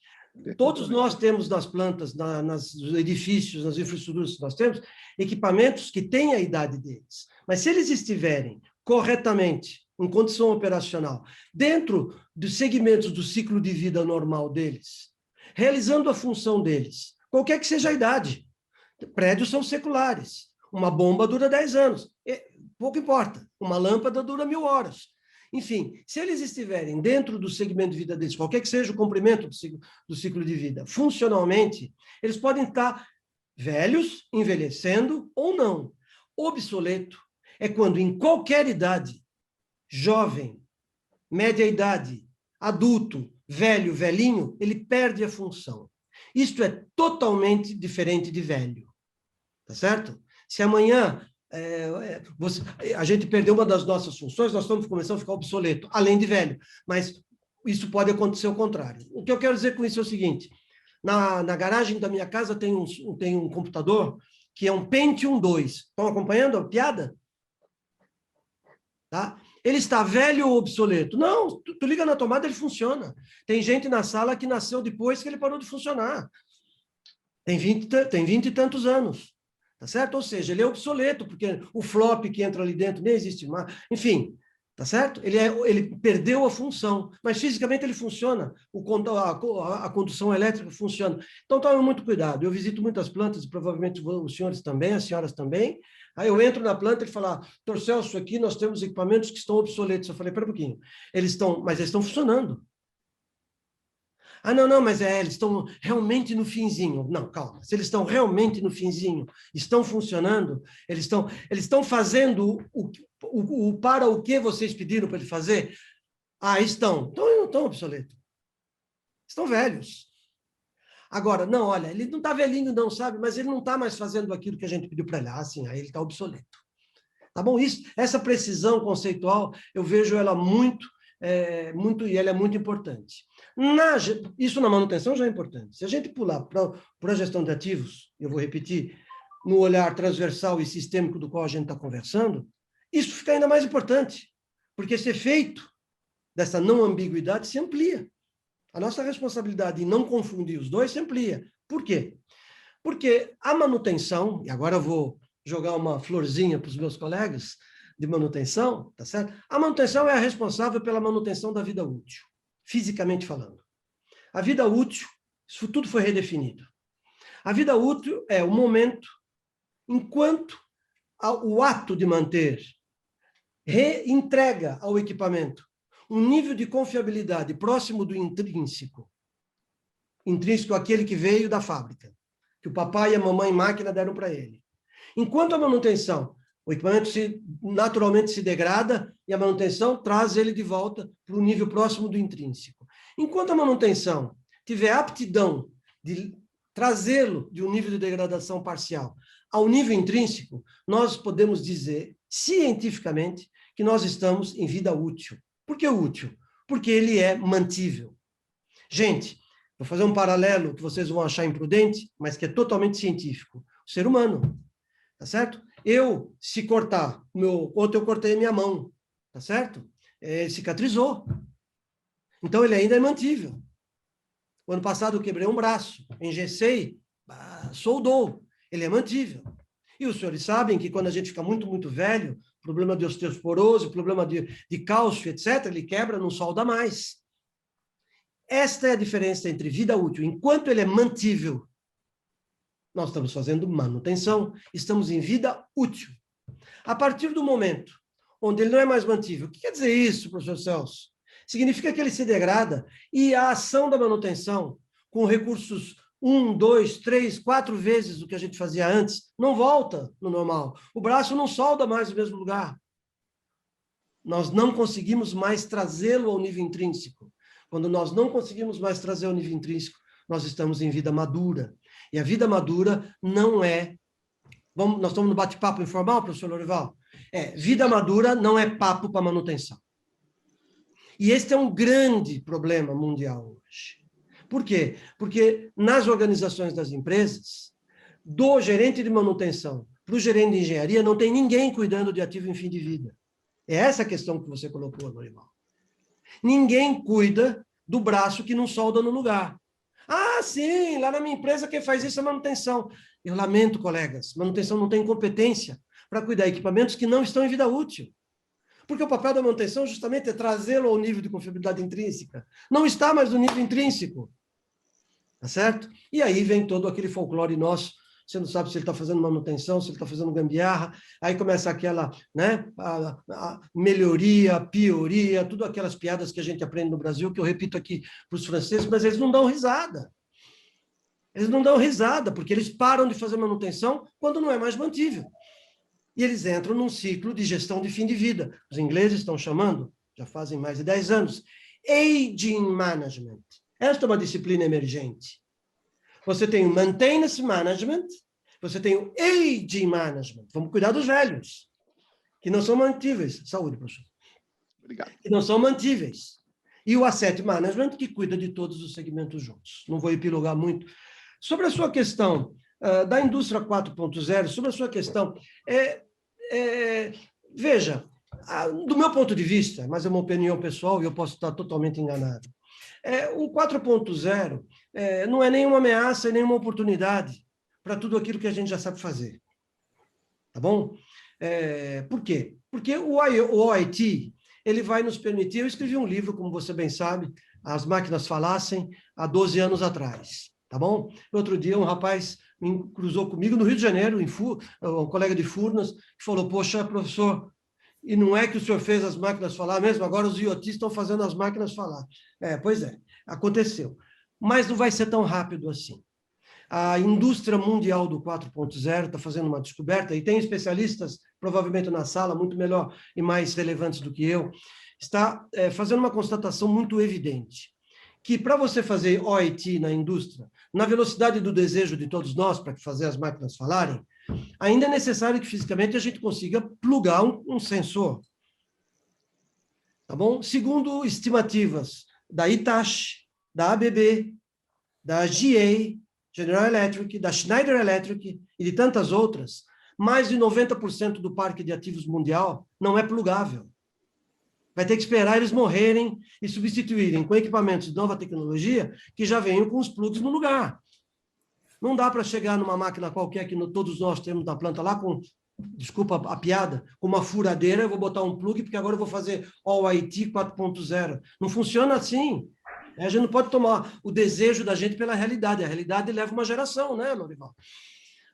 Todos nós temos nas plantas, nos edifícios, nas infraestruturas que nós temos, equipamentos que têm a idade deles. Mas se eles estiverem corretamente, em condição operacional, dentro dos segmentos do ciclo de vida normal deles, realizando a função deles, qualquer que seja a idade. Prédios são seculares. Uma bomba dura 10 anos. Pouco importa. Uma lâmpada dura 1000 horas. Enfim, se eles estiverem dentro do segmento de vida deles, qualquer que seja o comprimento do ciclo de vida, funcionalmente, eles podem estar velhos, envelhecendo ou não. Obsoleto é quando, em qualquer idade, jovem, média idade, adulto, velho, velhinho, ele perde a função. Isto é totalmente diferente de velho. Tá certo? Se amanhã a gente perdeu uma das nossas funções, nós estamos começando a ficar obsoleto, além de velho. Mas isso pode acontecer ao contrário. O que eu quero dizer com isso é o seguinte: na garagem da minha casa tem um computador que é um Pentium 2. Estão acompanhando a piada? Tá? Ele está velho ou obsoleto? Não, tu liga na tomada, ele funciona. Tem gente na sala que nasceu depois que ele parou de funcionar. Tem 20 e tantos anos. Tá certo? Ou seja, ele é obsoleto, porque o flop que entra ali dentro nem existe mais. Enfim, tá certo? Ele perdeu a função, mas fisicamente ele funciona. A condução elétrica funciona. Então, tome muito cuidado. Eu visito muitas plantas, e provavelmente os senhores também, as senhoras também. Aí eu entro na planta e ele fala: Dr. Celso, aqui nós temos equipamentos que estão obsoletos. Eu falei: espera um pouquinho. Mas eles estão funcionando. Ah, não, mas eles estão realmente no finzinho. Não, calma. Se eles estão realmente no finzinho, estão funcionando, eles estão fazendo para o que vocês pediram para ele fazer? Ah, estão. Então, eles não estão obsoletos. Estão velhos. Agora, não, olha, ele não está velhinho não, sabe? Mas ele não está mais fazendo aquilo que a gente pediu para ele. Ah, sim, aí ele está obsoleto. Tá bom? Essa precisão conceitual, eu vejo ela e ela é muito importante. Isso na manutenção já é importante. Se a gente pular para a gestão de ativos, eu vou repetir, no olhar transversal e sistêmico do qual a gente está conversando, isso fica ainda mais importante, porque esse efeito dessa não ambiguidade se amplia. A nossa responsabilidade em não confundir os dois se amplia. Por quê? Porque a manutenção, e agora eu vou jogar uma florzinha para os meus colegas de manutenção, tá certo? A manutenção é a responsável pela manutenção da vida útil, fisicamente falando. A vida útil, isso tudo foi redefinido. A vida útil é o momento enquanto o ato de manter reentrega ao equipamento um nível de confiabilidade próximo do intrínseco. Intrínseco é aquele que veio da fábrica, que o papai e a mamãe máquina deram para ele. Enquanto a manutenção, o equipamento naturalmente se degrada e a manutenção traz ele de volta para o nível próximo do intrínseco. Enquanto a manutenção tiver aptidão de trazê-lo de um nível de degradação parcial ao nível intrínseco, nós podemos dizer, cientificamente, que nós estamos em vida útil. Por que útil? Porque ele é mantível. Gente, vou fazer um paralelo que vocês vão achar imprudente, mas que é totalmente científico. O ser humano, tá certo? Se cortar, ontem eu cortei a minha mão, tá certo? Cicatrizou. Então, ele ainda é mantível. O ano passado eu quebrei um braço, engessei, soldou. Ele é mantível. E os senhores sabem que quando a gente fica muito, muito velho, problema de osteoporose, problema de cálcio, etc., ele quebra, não solda mais. Esta é a diferença entre vida útil. Enquanto ele é mantível, nós estamos fazendo manutenção, estamos em vida útil. A partir do momento onde ele não é mais mantível, o que quer dizer isso, professor Celso? Significa que ele se degrada e a ação da manutenção, com recursos 1, 2, 3, 4 vezes o que a gente fazia antes, não volta no normal. O braço não solda mais no mesmo lugar. Nós não conseguimos mais trazê-lo ao nível intrínseco. Quando nós não conseguimos mais trazer ao nível intrínseco, nós estamos em vida madura. E a vida madura não é... nós estamos no bate-papo informal, professor Lorival? Vida madura não é papo para manutenção. E este é um grande problema mundial hoje. Por quê? Porque nas organizações das empresas, do gerente de manutenção para o gerente de engenharia, não tem ninguém cuidando de ativo em fim de vida. É essa a questão que você colocou, Lorival. Ninguém cuida do braço que não solda no lugar. Ah, Ah, sim, lá na minha empresa quem faz isso é manutenção. Eu lamento, colegas, manutenção não tem competência para cuidar de equipamentos que não estão em vida útil. Porque o papel da manutenção justamente é trazê-lo ao nível de confiabilidade intrínseca. Não está mais no nível intrínseco. Tá certo? E aí vem todo aquele folclore nosso. Você não sabe se ele está fazendo manutenção, se ele está fazendo gambiarra. Aí começa aquela, né, a melhoria, pioria, tudo aquelas piadas que a gente aprende no Brasil, que eu repito aqui para os franceses, mas eles não dão risada. Eles não dão risada, porque eles param de fazer manutenção quando não é mais mantível. E eles entram num ciclo de gestão de fim de vida. Os ingleses estão chamando, já fazem mais de 10 anos, Aging Management. Esta é uma disciplina emergente. Você tem o Maintenance Management, você tem o Aging Management. Vamos cuidar dos velhos, que não são mantíveis. Saúde, professor. Obrigado. Que não são mantíveis. E o Asset Management, que cuida de todos os segmentos juntos. Não vou epilogar muito. Sobre a sua questão da indústria 4.0, sobre a sua questão, veja, do meu ponto de vista, mas é uma opinião pessoal e eu posso estar totalmente enganado, o 4.0 não é nenhuma ameaça e nenhuma oportunidade para tudo aquilo que a gente já sabe fazer. Tá bom? Por quê? Porque o OIT, ele vai nos permitir... Eu escrevi um livro, como você bem sabe, As Máquinas Falassem, há 12 anos atrás. Tá bom? Outro dia, um rapaz cruzou comigo no Rio de Janeiro, um colega de Furnas, que falou, poxa, professor, e não é que o senhor fez as máquinas falar mesmo? Agora os IoTs estão fazendo as máquinas falar. Pois é, aconteceu. Mas não vai ser tão rápido assim. A indústria mundial do 4.0 está fazendo uma descoberta, e tem especialistas, provavelmente na sala, muito melhor e mais relevantes do que eu, está fazendo uma constatação muito evidente, que para você fazer OIT na indústria, na velocidade do desejo de todos nós, para fazer as máquinas falarem, ainda é necessário que fisicamente a gente consiga plugar um sensor. Tá bom? Segundo estimativas da Hitachi, da ABB, da GE, General Electric, da Schneider Electric e de tantas outras, mais de 90% do parque de ativos mundial não é plugável. Vai ter que esperar eles morrerem e substituírem com equipamentos de nova tecnologia que já venham com os plugs no lugar. Não dá para chegar numa máquina qualquer que todos nós temos na planta lá com, desculpa a piada, com uma furadeira, eu vou botar um plug porque agora eu vou fazer OIT 4.0. Não funciona assim. A gente não pode tomar o desejo da gente pela realidade. A realidade leva uma geração, né, Lorival?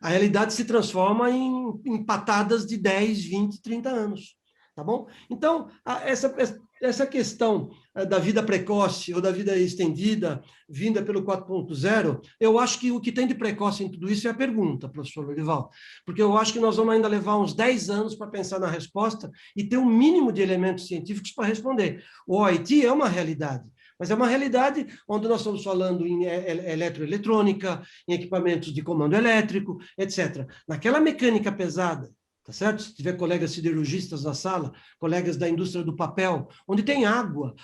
A realidade se transforma em patadas de 10, 20, 30 anos. Tá bom? Então, essa questão da vida precoce ou da vida estendida, vinda pelo 4.0, eu acho que o que tem de precoce em tudo isso é a pergunta, professor Lorival, porque eu acho que nós vamos ainda levar uns 10 anos para pensar na resposta e ter um mínimo de elementos científicos para responder. O OIT é uma realidade, mas é uma realidade onde nós estamos falando em eletroeletrônica, em equipamentos de comando elétrico, etc. Naquela mecânica pesada, tá certo? Se tiver colegas siderurgistas na sala, colegas da indústria do papel, onde tem água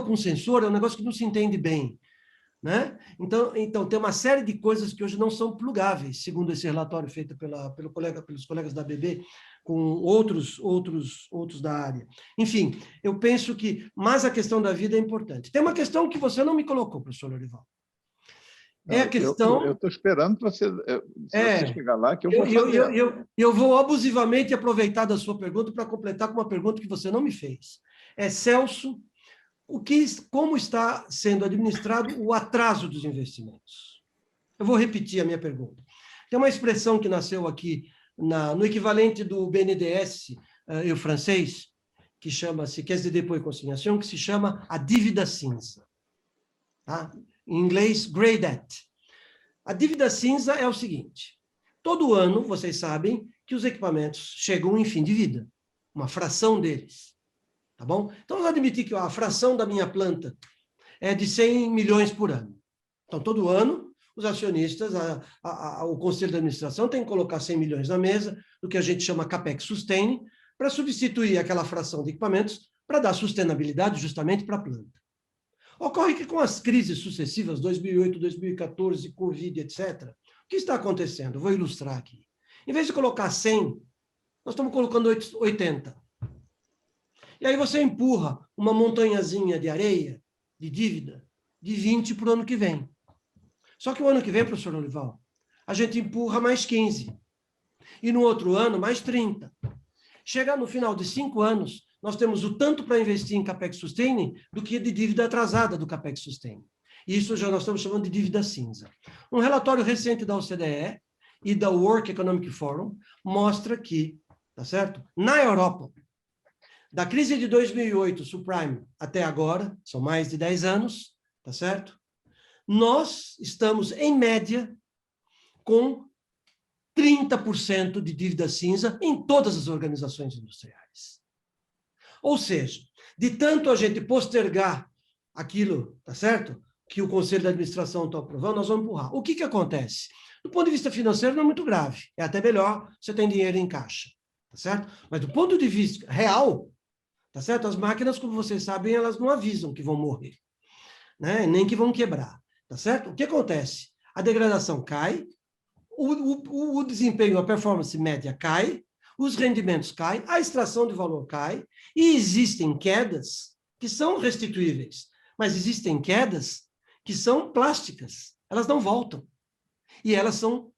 com sensor é um negócio que não se entende bem, né? Então tem uma série de coisas que hoje não são plugáveis, segundo esse relatório feito pelos colegas da ABB, com outros da área. Enfim, eu penso que, mas a questão da vida é importante. Tem uma questão que você não me colocou, professor Lorival. É a questão... Eu estou esperando você chegar lá, que eu vou fazer. Eu vou abusivamente aproveitar da sua pergunta para completar com uma pergunta que você não me fez. Celso, como está sendo administrado o atraso dos investimentos? Eu vou repetir a minha pergunta. Tem uma expressão que nasceu aqui, no equivalente do BNDES, o francês, que chama-se Caisse de dépôt et consignation, que se chama a dívida cinza. Tá? Em inglês, grey debt. A dívida cinza é o seguinte: todo ano, vocês sabem que os equipamentos chegam em fim de vida, uma fração deles. Tá bom? Então, vamos admitir que a fração da minha planta é de 100 milhões por ano. Então, todo ano, os acionistas, o conselho de administração tem que colocar 100 milhões na mesa, do que a gente chama CAPEX Sustain, para substituir aquela fração de equipamentos para dar sustentabilidade justamente para a planta. Ocorre que com as crises sucessivas, 2008, 2014, Covid, etc., o que está acontecendo? Vou ilustrar aqui. Em vez de colocar 100, nós estamos colocando 80. E aí você empurra uma montanhazinha de areia, de dívida, de 20 para o ano que vem. Só que o ano que vem, professor Lorival, a gente empurra mais 15. E no outro ano, mais 30. Chegar no final de 5 anos, nós temos o tanto para investir em CAPEX Sustaining do que de dívida atrasada do CAPEX Sustaining. Isso já nós estamos chamando de dívida cinza. Um relatório recente da OCDE e da World Economic Forum mostra que, tá certo? Na Europa, da crise de 2008, subprime, até agora, são mais de 10 anos, tá certo? Nós estamos, em média, com 30% de dívida cinza em todas as organizações industriais. Ou seja, de tanto a gente postergar aquilo, tá certo? Que o Conselho de Administração está aprovando, nós vamos empurrar. O que acontece? Do ponto de vista financeiro, não é muito grave. É até melhor, você tem dinheiro em caixa, tá certo? Mas do ponto de vista real, tá certo? As máquinas, como vocês sabem, elas não avisam que vão morrer, né? Nem que vão quebrar, tá certo? O que acontece? A degradação cai, o desempenho, a performance média cai, os rendimentos caem, a extração de valor cai, e existem quedas que são restituíveis, mas existem quedas que são plásticas, elas não voltam. E elas são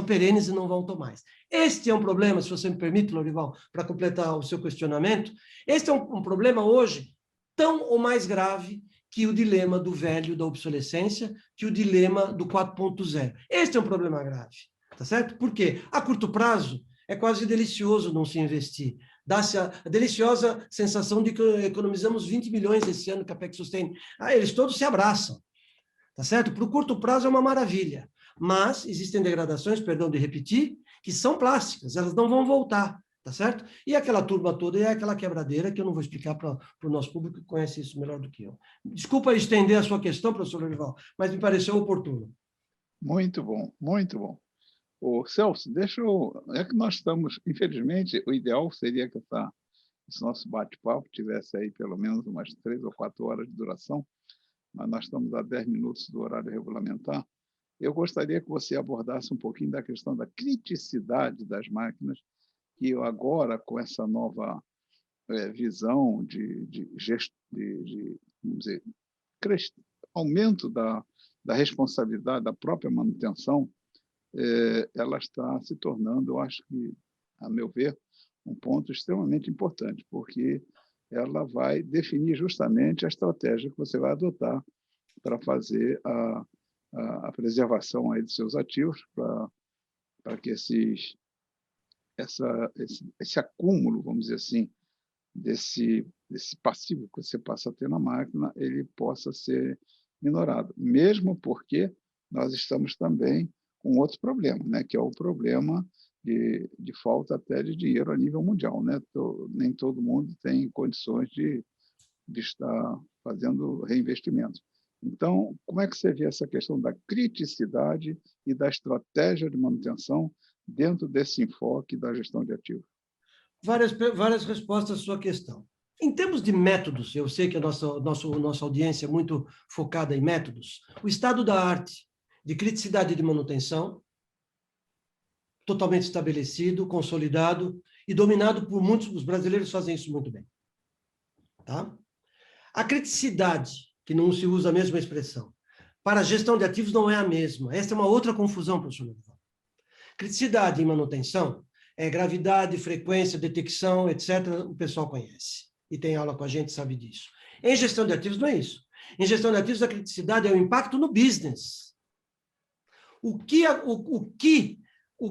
perenes e não voltam mais. Este é um problema, se você me permite, Lorival, para completar o seu questionamento, este é um problema hoje tão ou mais grave que o dilema do velho da obsolescência, que o dilema do 4.0. Este é um problema grave, tá certo? Por quê? A curto prazo, é quase delicioso não se investir. Dá-se a deliciosa sensação de que economizamos 20 milhões esse ano, CAPEX Sustaining. Eles todos se abraçam, tá certo? Para o curto prazo é uma maravilha, mas existem degradações, perdão de repetir, que são plásticas, elas não vão voltar, tá certo? E aquela turma toda é aquela quebradeira que eu não vou explicar para o nosso público que conhece isso melhor do que eu. Desculpa estender a sua questão, professor Lorival, mas me pareceu oportuno. Muito bom, muito bom. Ô, Celso, é que nós estamos, infelizmente, o ideal seria que esse nosso bate-papo tivesse aí pelo menos umas 3 ou 4 horas de duração, mas nós estamos a 10 minutos do horário regulamentar. Eu gostaria que você abordasse um pouquinho da questão da criticidade das máquinas, que agora, com essa nova visão vamos dizer, aumento da responsabilidade da própria manutenção, ela está se tornando, eu acho que, a meu ver, um ponto extremamente importante, porque ela vai definir justamente a estratégia que você vai adotar para fazer a preservação aí dos seus ativos, para que esse acúmulo, vamos dizer assim, desse passivo que você passa a ter na máquina, ele possa ser minorado, mesmo porque nós estamos também com outro problema, né, que é o problema de falta até de dinheiro a nível mundial, né? Nem todo mundo tem condições de estar fazendo reinvestimento. Então, como é que você vê essa questão da criticidade e da estratégia de manutenção dentro desse enfoque da gestão de ativos? Várias respostas à sua questão. Em termos de métodos, eu sei que a nossa audiência é muito focada em métodos, o estado da arte de criticidade de manutenção, totalmente estabelecido, consolidado e dominado por muitos, os brasileiros fazem isso muito bem. Tá? A criticidade, que não se usa a mesma expressão, para a gestão de ativos não é a mesma. Essa é uma outra confusão, professor Lorival. Criticidade em manutenção é gravidade, frequência, detecção, etc. O pessoal conhece. E tem aula com a gente, sabe disso. Em gestão de ativos não é isso. Em gestão de ativos, a criticidade é o impacto no business. O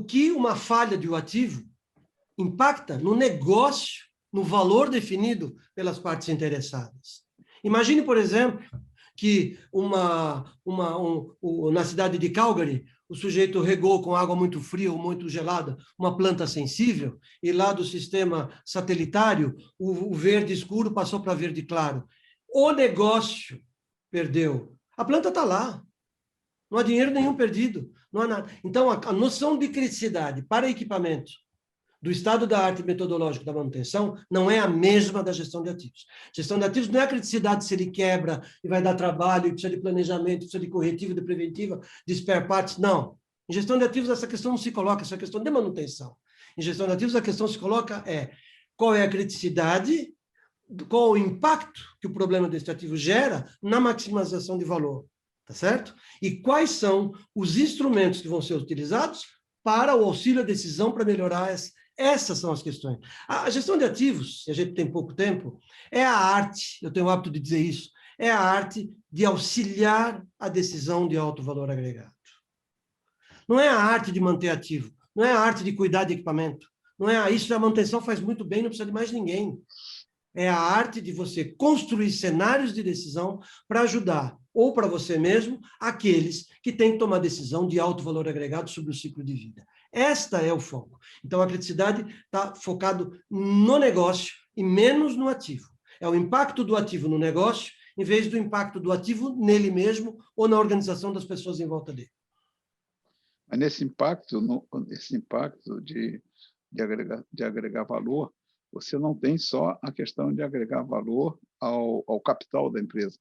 que uma falha de um ativo impacta no negócio, no valor definido pelas partes interessadas. Imagine, por exemplo, que na cidade de Calgary, o sujeito regou com água muito fria ou muito gelada uma planta sensível, e lá do sistema satelitário, o verde escuro passou para verde claro. O negócio perdeu. A planta está lá. Não há dinheiro nenhum perdido. Não há nada. Então, a noção de criticidade para equipamento do estado da arte metodológico da manutenção não é a mesma da gestão de ativos. Gestão de ativos não é a criticidade se ele quebra e vai dar trabalho, e precisa de planejamento, precisa de corretivo, de preventiva, de spare parts, não. Em gestão de ativos essa questão não se coloca, essa é a questão de manutenção. Em gestão de ativos a questão se coloca qual é a criticidade, qual o impacto que o problema desse ativo gera na maximização de valor. tá certo? E quais são os instrumentos que vão ser utilizados para o auxílio à decisão para melhorar essas são as questões. A gestão de ativos, se a gente tem pouco tempo, é a arte, eu tenho o hábito de dizer isso, é a arte de auxiliar a decisão de alto valor agregado. Não é a arte de manter ativo, não é a arte de cuidar de equipamento, não é isso, a manutenção faz muito bem, não precisa de mais ninguém. É a arte de você construir cenários de decisão para ajudar, ou para você mesmo, aqueles que têm que tomar decisão de alto valor agregado sobre o ciclo de vida. Esta é o foco. Então, a criticidade está focado no negócio e menos no ativo. É o impacto do ativo no negócio, em vez do impacto do ativo nele mesmo ou na organização das pessoas em volta dele. Mas nesse impacto, de agregar valor, você não tem só a questão de agregar valor ao capital da empresa,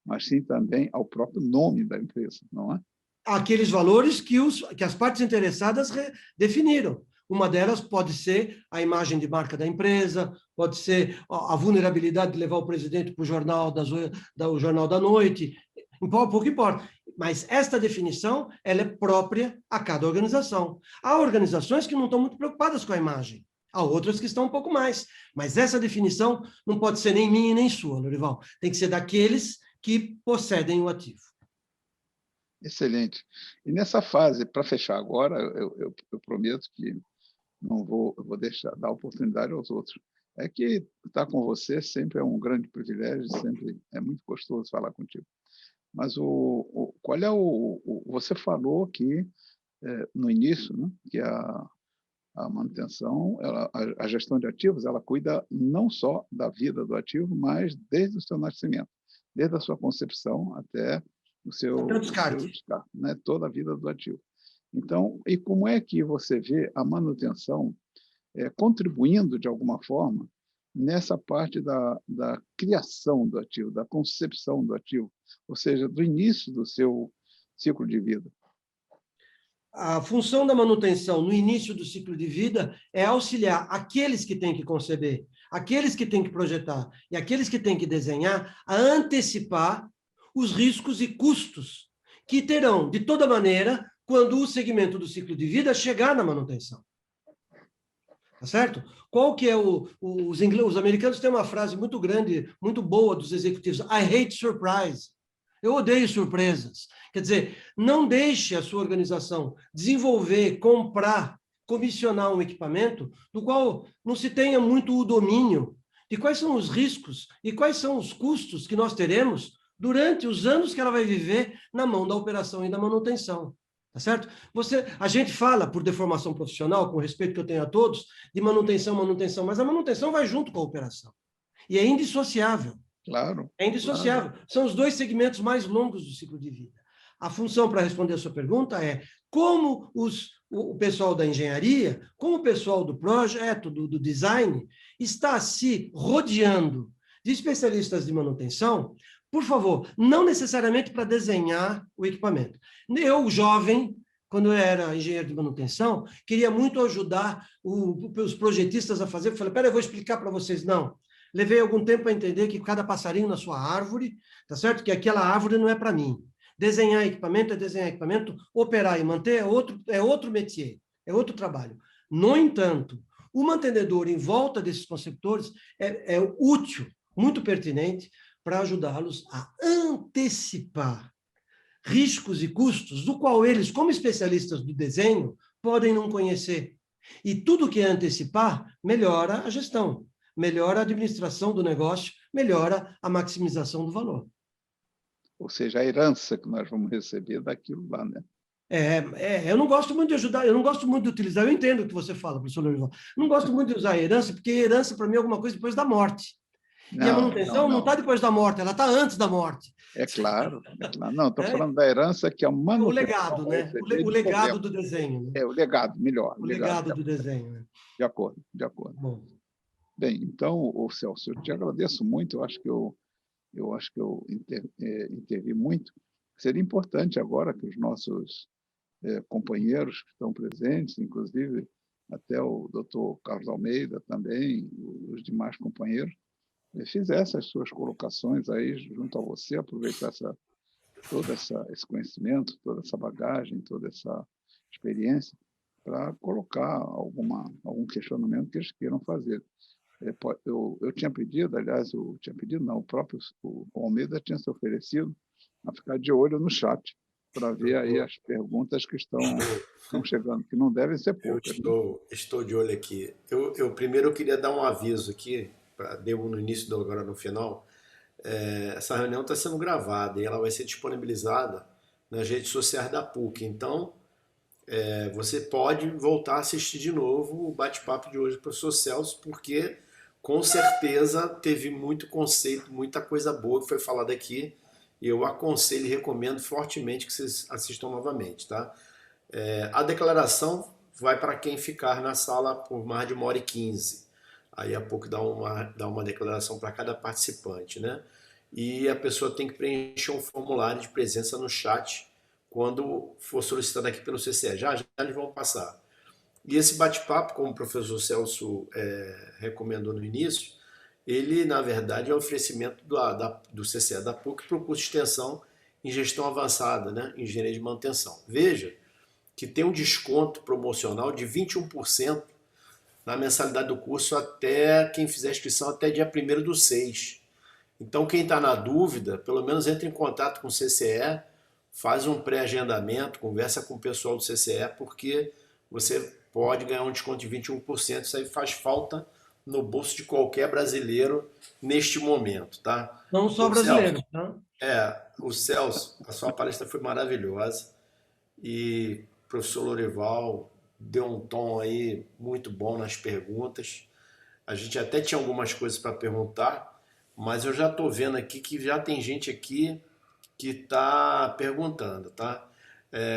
mas sim também ao próprio nome da empresa, não é? Aqueles valores que as partes interessadas definiram. Uma delas pode ser a imagem de marca da empresa, pode ser a vulnerabilidade de levar o presidente para o jornal da noite, pouco importa. Mas esta definição ela é própria a cada organização. Há organizações que não estão muito preocupadas com a imagem, há outras que estão um pouco mais. Mas essa definição não pode ser nem minha nem sua, Lorival. Tem que ser daqueles que possedem o ativo. Excelente. E nessa fase, para fechar agora, eu prometo que não vou dar oportunidade aos outros. É que estar com você sempre é um grande privilégio, sempre é muito gostoso falar contigo. Mas qual é você falou que no início, né, que a manutenção, a gestão de ativos, ela cuida não só da vida do ativo, mas desde o seu nascimento, desde a sua concepção até o seu descarte, né, toda a vida do ativo. Então, e como é que você vê a manutenção contribuindo de alguma forma nessa parte da criação do ativo, da concepção do ativo, ou seja, do início do seu ciclo de vida? A função da manutenção no início do ciclo de vida é auxiliar aqueles que têm que conceber, aqueles que têm que projetar e aqueles que têm que desenhar a antecipar os riscos e custos que terão, de toda maneira, quando o segmento do ciclo de vida chegar na manutenção. Tá certo? Qual que é os americanos têm uma frase muito grande, muito boa dos executivos: I hate surprise. Eu odeio surpresas. Quer dizer, não deixe a sua organização desenvolver, comprar, comissionar um equipamento do qual não se tenha muito o domínio de quais são os riscos e quais são os custos que nós teremos durante os anos que ela vai viver na mão da operação e da manutenção. Tá certo? A gente fala, por deformação profissional, com o respeito que eu tenho a todos, de manutenção, mas a manutenção vai junto com a operação. E é indissociável. Claro. É indissociável. Claro. São os dois segmentos mais longos do ciclo de vida. A função, para responder a sua pergunta, é como o pessoal da engenharia, como o pessoal do projeto, do design, está se rodeando de especialistas de manutenção. Por favor, não necessariamente para desenhar o equipamento. Eu, jovem, quando eu era engenheiro de manutenção, queria muito ajudar os projetistas a fazer. Eu falei, eu vou explicar para vocês. Não. Levei algum tempo para entender que cada passarinho na sua árvore, tá certo? Que aquela árvore não é para mim. Desenhar equipamento é desenhar equipamento, operar e manter é outro métier, é outro trabalho. No entanto, o mantenedor em volta desses conceptores é útil, muito pertinente, para ajudá-los a antecipar riscos e custos do qual eles, como especialistas do desenho, podem não conhecer. E tudo que é antecipar melhora a gestão, melhora a administração do negócio, melhora a maximização do valor. Ou seja, a herança que nós vamos receber daquilo lá, né? Eu não gosto muito de ajudar, eu não gosto muito de utilizar, eu entendo o que você fala, professor Lorival. Não gosto muito de usar a herança, porque a herança, para mim, é alguma coisa depois da morte. E a manutenção não está depois da morte, ela está antes da morte. É claro. Não, estou falando da herança, que é a manutenção. O legado, né? O legado do desenho. Né? O legado, melhor. O legado do desenho. Né? De acordo. Bom. Bem, então, Celso, eu te agradeço muito, eu acho que eu intervi muito. Seria importante agora que os nossos companheiros que estão presentes, inclusive até o doutor Carlos Almeida também, os demais companheiros, fizesse as suas colocações aí junto a você, aproveitar todo esse conhecimento, toda essa bagagem, toda essa experiência para colocar algum questionamento que eles queiram fazer. Eu tinha pedido, aliás, o próprio o Almeida tinha se oferecido a ficar de olho no chat para ver aí as perguntas que estão chegando, que não devem ser poucas. Estou de olho aqui. Primeiro eu queria dar um aviso aqui, deu no início, agora no final. Essa reunião está sendo gravada e ela vai ser disponibilizada nas redes sociais da PUC. Então, você pode voltar a assistir de novo o bate-papo de hoje do professor Celso, porque com certeza teve muito conceito, muita coisa boa que foi falada aqui, e eu aconselho e recomendo fortemente que vocês assistam novamente, tá? A declaração vai para quem ficar na sala por mais de 1h15. Aí a PUC dá uma declaração para cada participante, né? E a pessoa tem que preencher um formulário de presença no chat quando for solicitado aqui pelo CCE. Já eles vão passar. E esse bate-papo, como o professor Celso recomendou no início, ele, na verdade, é um oferecimento do CCE da PUC para o curso de extensão em gestão avançada, né? Engenharia de manutenção. Veja que tem um desconto promocional de 21% na mensalidade do curso até quem fizer a inscrição até dia 1º/6. Então, quem está na dúvida, pelo menos entre em contato com o CCE, faz um pré-agendamento, conversa com o pessoal do CCE, porque você pode ganhar um desconto de 21%. Isso aí faz falta no bolso de qualquer brasileiro neste momento, tá? Não só brasileiro, tá? O Celso, a sua palestra foi maravilhosa e o professor Lorival deu um tom aí muito bom nas perguntas. A gente até tinha algumas coisas para perguntar, mas eu já estou vendo aqui que já tem gente aqui que está perguntando, tá?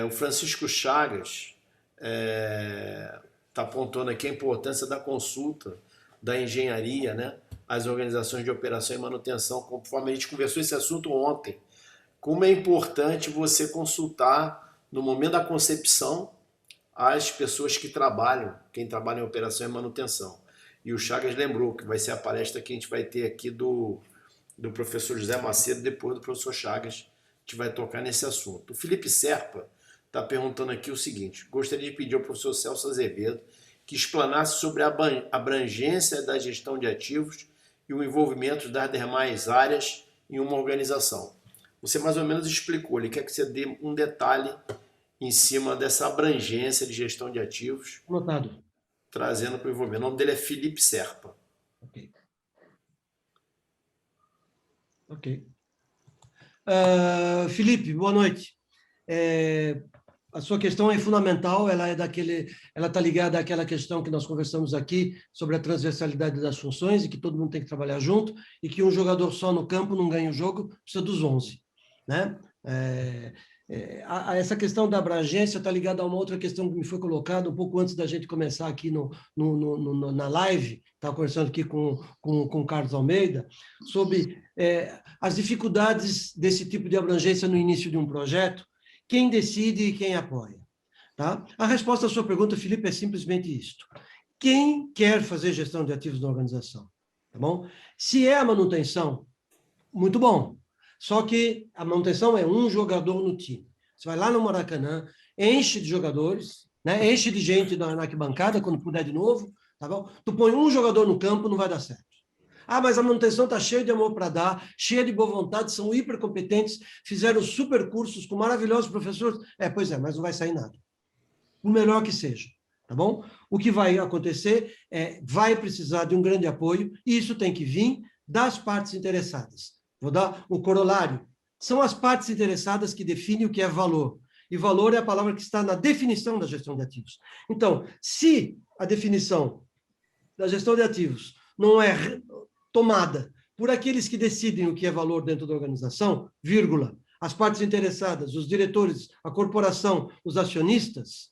O Francisco Chagas está apontando aqui a importância da consulta da engenharia, né? As organizações de operação e manutenção, conforme a gente conversou esse assunto ontem. Como é importante você consultar, no momento da concepção, as pessoas que trabalham, quem trabalha em operação e manutenção. E o Chagas lembrou que vai ser a palestra que a gente vai ter aqui do professor José Macedo, depois do professor Chagas, que vai tocar nesse assunto. O Felipe Serpa está perguntando aqui o seguinte: gostaria de pedir ao professor Celso Azevedo que explanasse sobre a abrangência da gestão de ativos e o envolvimento das demais áreas em uma organização. Você mais ou menos explicou, ele quer que você dê um detalhe em cima dessa abrangência de gestão de ativos. Anotado. Trazendo para o envolvimento. O nome dele é Felipe Serpa. Ok. Felipe, boa noite. A sua questão é fundamental, ela está ligada àquela questão que nós conversamos aqui sobre a transversalidade das funções e que todo mundo tem que trabalhar junto e que um jogador só no campo não ganha o jogo, precisa dos 11, né? Essa questão da abrangência está ligada a uma outra questão que me foi colocada um pouco antes da gente começar aqui na live, estava conversando aqui com o Carlos Almeida, sobre as dificuldades desse tipo de abrangência no início de um projeto, quem decide e quem apoia. Tá? A resposta à sua pergunta, Felipe, é simplesmente isto. Quem quer fazer gestão de ativos na organização? Tá bom? Se é a manutenção, muito bom. Só que a manutenção é um jogador no time. Você vai lá no Maracanã, enche de jogadores, né? Enche de gente na arquibancada, quando puder de novo, tá bom? Tu põe um jogador no campo, não vai dar certo. Ah, mas a manutenção está cheia de amor para dar, cheia de boa vontade, são hipercompetentes, fizeram super cursos com maravilhosos professores. Pois é, mas não vai sair nada. O melhor que seja, tá bom? O que vai acontecer vai precisar de um grande apoio, e isso tem que vir das partes interessadas. Vou dar um corolário. São as partes interessadas que definem o que é valor. E valor é a palavra que está na definição da gestão de ativos. Então, se a definição da gestão de ativos não é tomada por aqueles que decidem o que é valor dentro da organização, vírgula, as partes interessadas, os diretores, a corporação, os acionistas,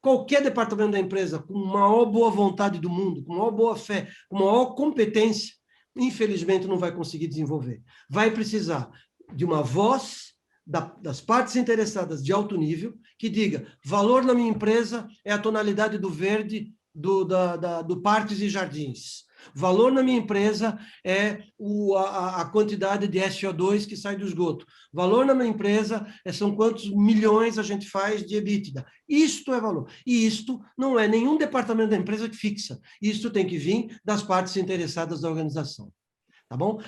qualquer departamento da empresa com a maior boa vontade do mundo, com a maior boa fé, com a maior competência, infelizmente não vai conseguir desenvolver. Vai precisar de uma voz das partes interessadas de alto nível que diga: valor na minha empresa é a tonalidade do verde do Parques e Jardins. Valor na minha empresa é a quantidade de SO2 que sai do esgoto. Valor na minha empresa são quantos milhões a gente faz de EBITDA. Isto é valor. E isto não é nenhum departamento da empresa que fixa. Isto tem que vir das partes interessadas da organização. Tá bom?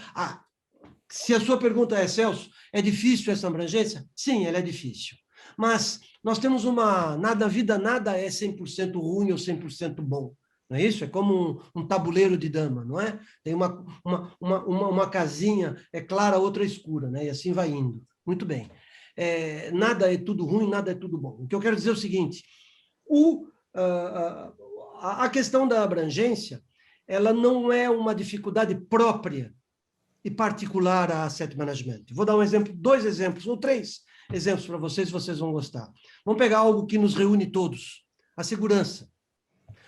Se a sua pergunta é, Celso, é difícil essa abrangência? Sim, ela é difícil. Mas nós temos na vida nada é 100% ruim ou 100% bom. Não é isso? É como um tabuleiro de dama, não é? Tem uma casinha, é clara, outra escura, né? E assim vai indo. Muito bem. Nada é tudo ruim, nada é tudo bom. O que eu quero dizer é o seguinte, a questão da abrangência, ela não é uma dificuldade própria e particular a asset management. Vou dar um exemplo, 2 exemplos, ou 3 exemplos para vocês vão gostar. Vamos pegar algo que nos reúne todos, a segurança.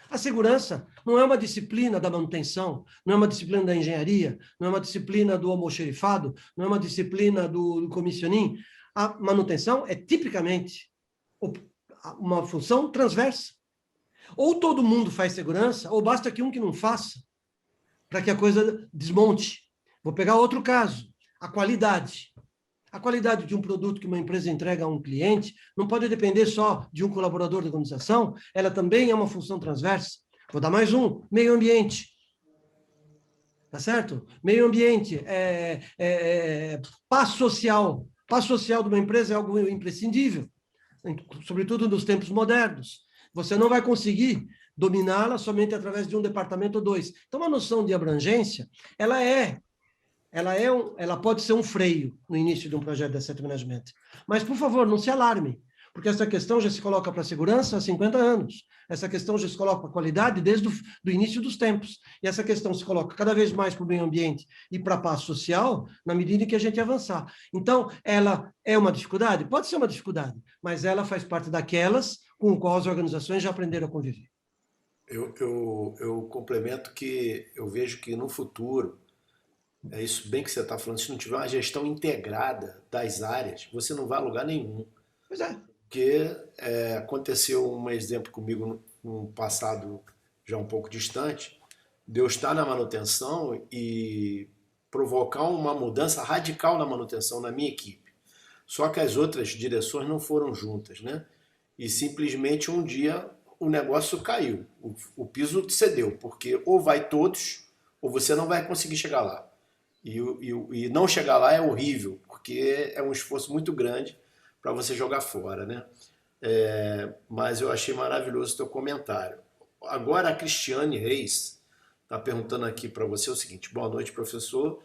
A segurança não é uma disciplina da manutenção, não é uma disciplina da engenharia, não é uma disciplina do almoxerifado, não é uma disciplina do comissionim. A manutenção é tipicamente uma função transversa. Ou todo mundo faz segurança, ou basta que um que não faça, para que a coisa desmonte. Vou pegar outro caso, a qualidade. A qualidade de um produto que uma empresa entrega a um cliente não pode depender só de um colaborador da organização, ela também é uma função transversa. Vou dar mais um, meio ambiente. Tá certo? Meio ambiente, paz social. Paz social de uma empresa é algo imprescindível, sobretudo nos tempos modernos. Você não vai conseguir dominá-la somente através de um departamento ou 2. Então, a noção de abrangência, ela pode ser um freio no início de um projeto de asset management. Mas, por favor, não se alarme, porque essa questão já se coloca para a segurança há 50 anos. Essa questão já se coloca para a qualidade desde o início dos tempos. E essa questão se coloca cada vez mais para o meio ambiente e para a paz social na medida em que a gente avançar. Então, ela é uma dificuldade? Pode ser uma dificuldade, mas ela faz parte daquelas com as quais as organizações já aprenderam a conviver. Eu complemento que eu vejo que no futuro, é isso bem que você está falando, se não tiver uma gestão integrada das áreas, você não vai a lugar nenhum. Pois é. Porque aconteceu um exemplo comigo no passado já um pouco distante, de eu estar na manutenção e provocar uma mudança radical na manutenção na minha equipe. Só que as outras direções não foram juntas, né? E simplesmente um dia o negócio caiu, o piso cedeu, porque ou vai todos ou você não vai conseguir chegar lá. E não chegar lá é horrível, porque é um esforço muito grande para você jogar fora, né? Mas eu achei maravilhoso o teu comentário. Agora a Cristiane Reis está perguntando aqui para você o seguinte: boa noite, professor.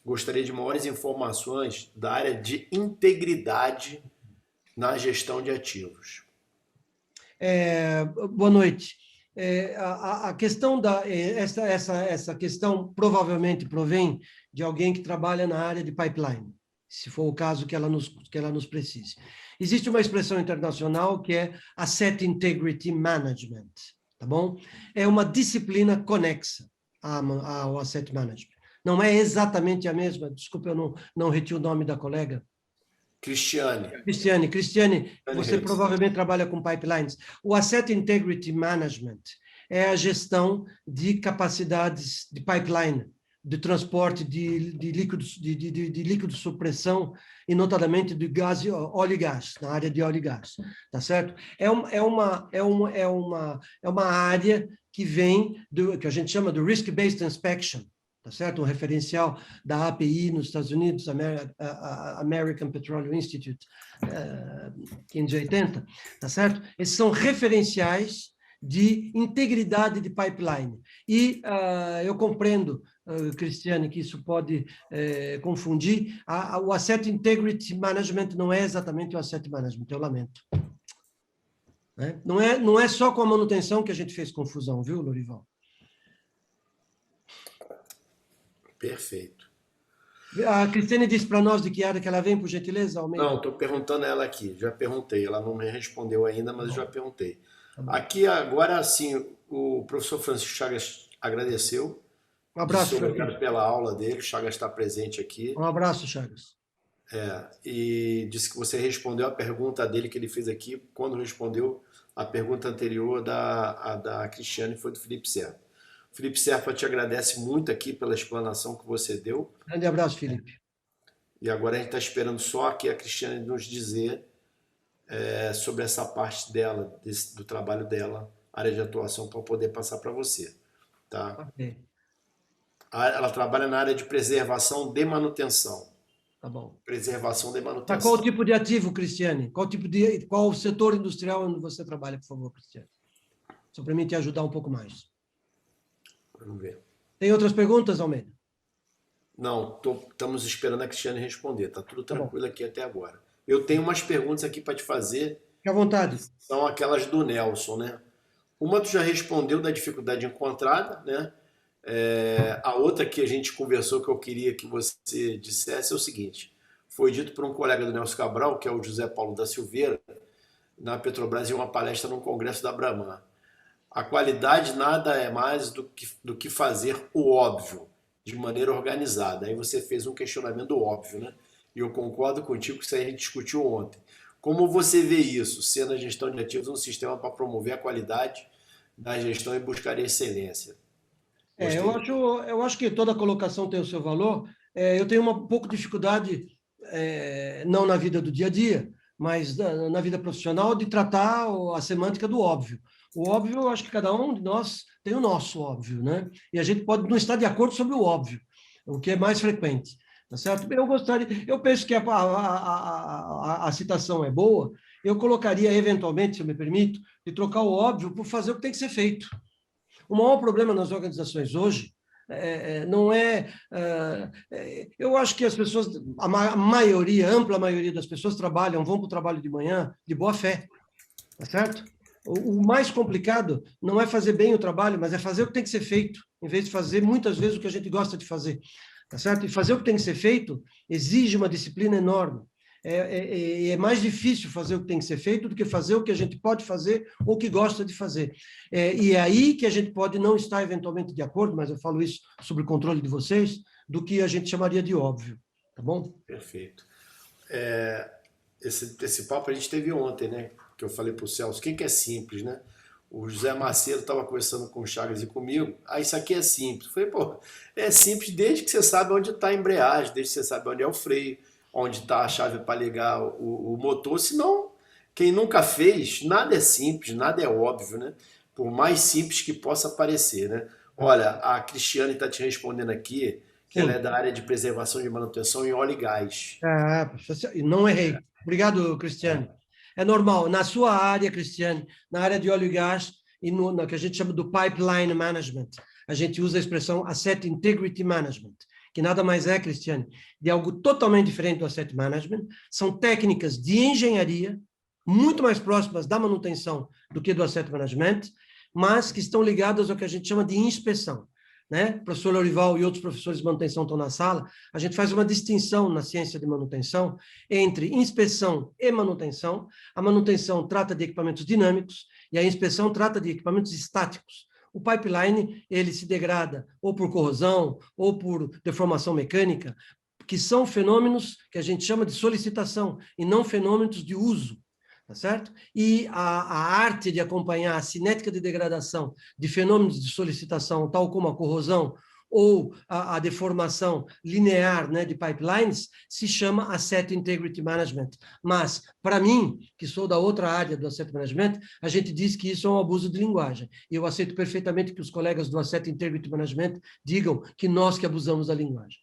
Gostaria de maiores informações da área de integridade na gestão de ativos. Boa noite. A questão essa questão provavelmente provém de alguém que trabalha na área de pipeline, se for o caso que ela nos precise. Existe uma expressão internacional que é Asset Integrity Management, tá bom? É uma disciplina conexa ao Asset Management. Não é exatamente a mesma, desculpa, eu não reti o nome da colega. Cristiane, você provavelmente trabalha com pipelines. O Asset Integrity Management é a gestão de capacidades de pipeline, de transporte de líquidos, de líquido de supressão, e notadamente de gás, óleo e gás, na área de óleo e gás, tá certo? É uma área que vem que a gente chama de Risk-Based Inspection, tá certo? Um referencial da API nos Estados Unidos, American Petroleum Institute, 580, tá certo? Esses são referenciais de integridade de pipeline. E eu compreendo, Cristiane, que isso pode confundir. O Asset Integrity Management não é exatamente o Asset Management, eu lamento. Não é só com a manutenção que a gente fez confusão, viu, Lorival? Perfeito. A Cristiane disse para nós de que área que ela vem, por gentileza, Almeida? Não, estou perguntando a ela aqui, já perguntei, ela não me respondeu ainda, mas eu já perguntei. Aqui agora sim, o professor Francisco Chagas agradeceu. Um abraço, obrigado pela aula dele, o Chagas está presente aqui. Um abraço, Chagas. E disse que você respondeu a pergunta dele que ele fez aqui, quando respondeu a pergunta anterior da Cristiane, foi do Felipe Serra. Felipe Serpa te agradece muito aqui pela explanação que você deu. Grande abraço, Felipe. E agora a gente está esperando só aqui a Cristiane nos dizer sobre essa parte dela, do trabalho dela, área de atuação, para poder passar para você. Tá? Ok, Ela trabalha na área de preservação de manutenção. tá bom. Preservação de Tá, manutenção. qual tipo de ativo, Cristiane? Qual setor industrial onde você trabalha, por favor, Cristiane? Só para mim te ajudar um pouco mais. Vamos ver. Tem outras perguntas, Almeida? Não, estamos esperando a Cristiane responder. Tá tudo Tá bom. tranquilo aqui até agora. Eu tenho umas perguntas aqui para te fazer. Fique à vontade. São aquelas do Nelson, né? Uma tu já respondeu da dificuldade encontrada, né? A outra que a gente conversou que eu queria que você dissesse é o seguinte: foi dito por um colega do Nelson Cabral, que é o José Paulo da Silveira, na Petrobras, em uma palestra num congresso da Brahman. A qualidade nada é mais do que fazer o óbvio de maneira organizada. Aí você fez um questionamento do óbvio, né? E eu concordo contigo que isso aí a gente discutiu ontem. Como você vê isso, sendo a gestão de ativos um sistema para promover a qualidade da gestão e buscar a excelência? Eu acho que toda colocação tem o seu valor. Eu tenho um pouco de dificuldade, não na vida do dia a dia, mas na vida profissional, de tratar a semântica do óbvio. O óbvio, eu acho que cada um de nós tem o nosso óbvio, né? E a gente pode não estar de acordo sobre o óbvio, o que é mais frequente, tá certo? Eu penso que a citação é boa. Eu colocaria, eventualmente, se eu me permito, de trocar o óbvio por fazer o que tem que ser feito. O maior problema nas organizações hoje não é... eu acho que as pessoas, a ampla maioria das pessoas vão para o trabalho de manhã de boa fé, tá certo? O mais complicado não é fazer bem o trabalho, mas é fazer o que tem que ser feito, em vez de fazer muitas vezes o que a gente gosta de fazer, tá certo? E fazer o que tem que ser feito exige uma disciplina enorme. É mais difícil fazer o que tem que ser feito do que fazer o que a gente pode fazer ou que gosta de fazer. E é aí que a gente pode não estar eventualmente de acordo, mas eu falo isso sobre o controle de vocês, do que a gente chamaria de óbvio, tá bom? Perfeito. Esse papo a gente teve ontem, né? Que eu falei para o Celso, o que é simples, né? O José Macedo estava conversando com o Chagas e comigo, isso aqui é simples. Eu falei, pô, é simples desde que você sabe onde está a embreagem, desde que você sabe onde é o freio, onde está a chave para ligar o motor, senão, quem nunca fez, nada é simples, nada é óbvio, né? Por mais simples que possa parecer, né? Olha, a Cristiane está te respondendo aqui, que ela é da área de preservação de manutenção em óleo e gás. Não errei. Obrigado, Cristiane. É normal. Na sua área, Cristiane, na área de óleo e gás, e no que a gente chama do pipeline management, a gente usa a expressão asset integrity management, que nada mais é, Cristiane, de algo totalmente diferente do asset management. São técnicas de engenharia muito mais próximas da manutenção do que do asset management, mas que estão ligadas ao que a gente chama de inspeção. Né? O professor Lorival e outros professores de manutenção estão na sala. A gente faz uma distinção na ciência de manutenção entre inspeção e manutenção. A manutenção trata de equipamentos dinâmicos e a inspeção trata de equipamentos estáticos. O pipeline, ele se degrada ou por corrosão ou por deformação mecânica, que são fenômenos que a gente chama de solicitação e não fenômenos de uso. Tá certo? E a arte de acompanhar a cinética de degradação de fenômenos de solicitação, tal como a corrosão ou a deformação linear, né, de pipelines, se chama Asset Integrity Management. Mas, para mim, que sou da outra área do Asset Management, a gente diz que isso é um abuso de linguagem. E eu aceito perfeitamente que os colegas do Asset Integrity Management digam que nós que abusamos da linguagem.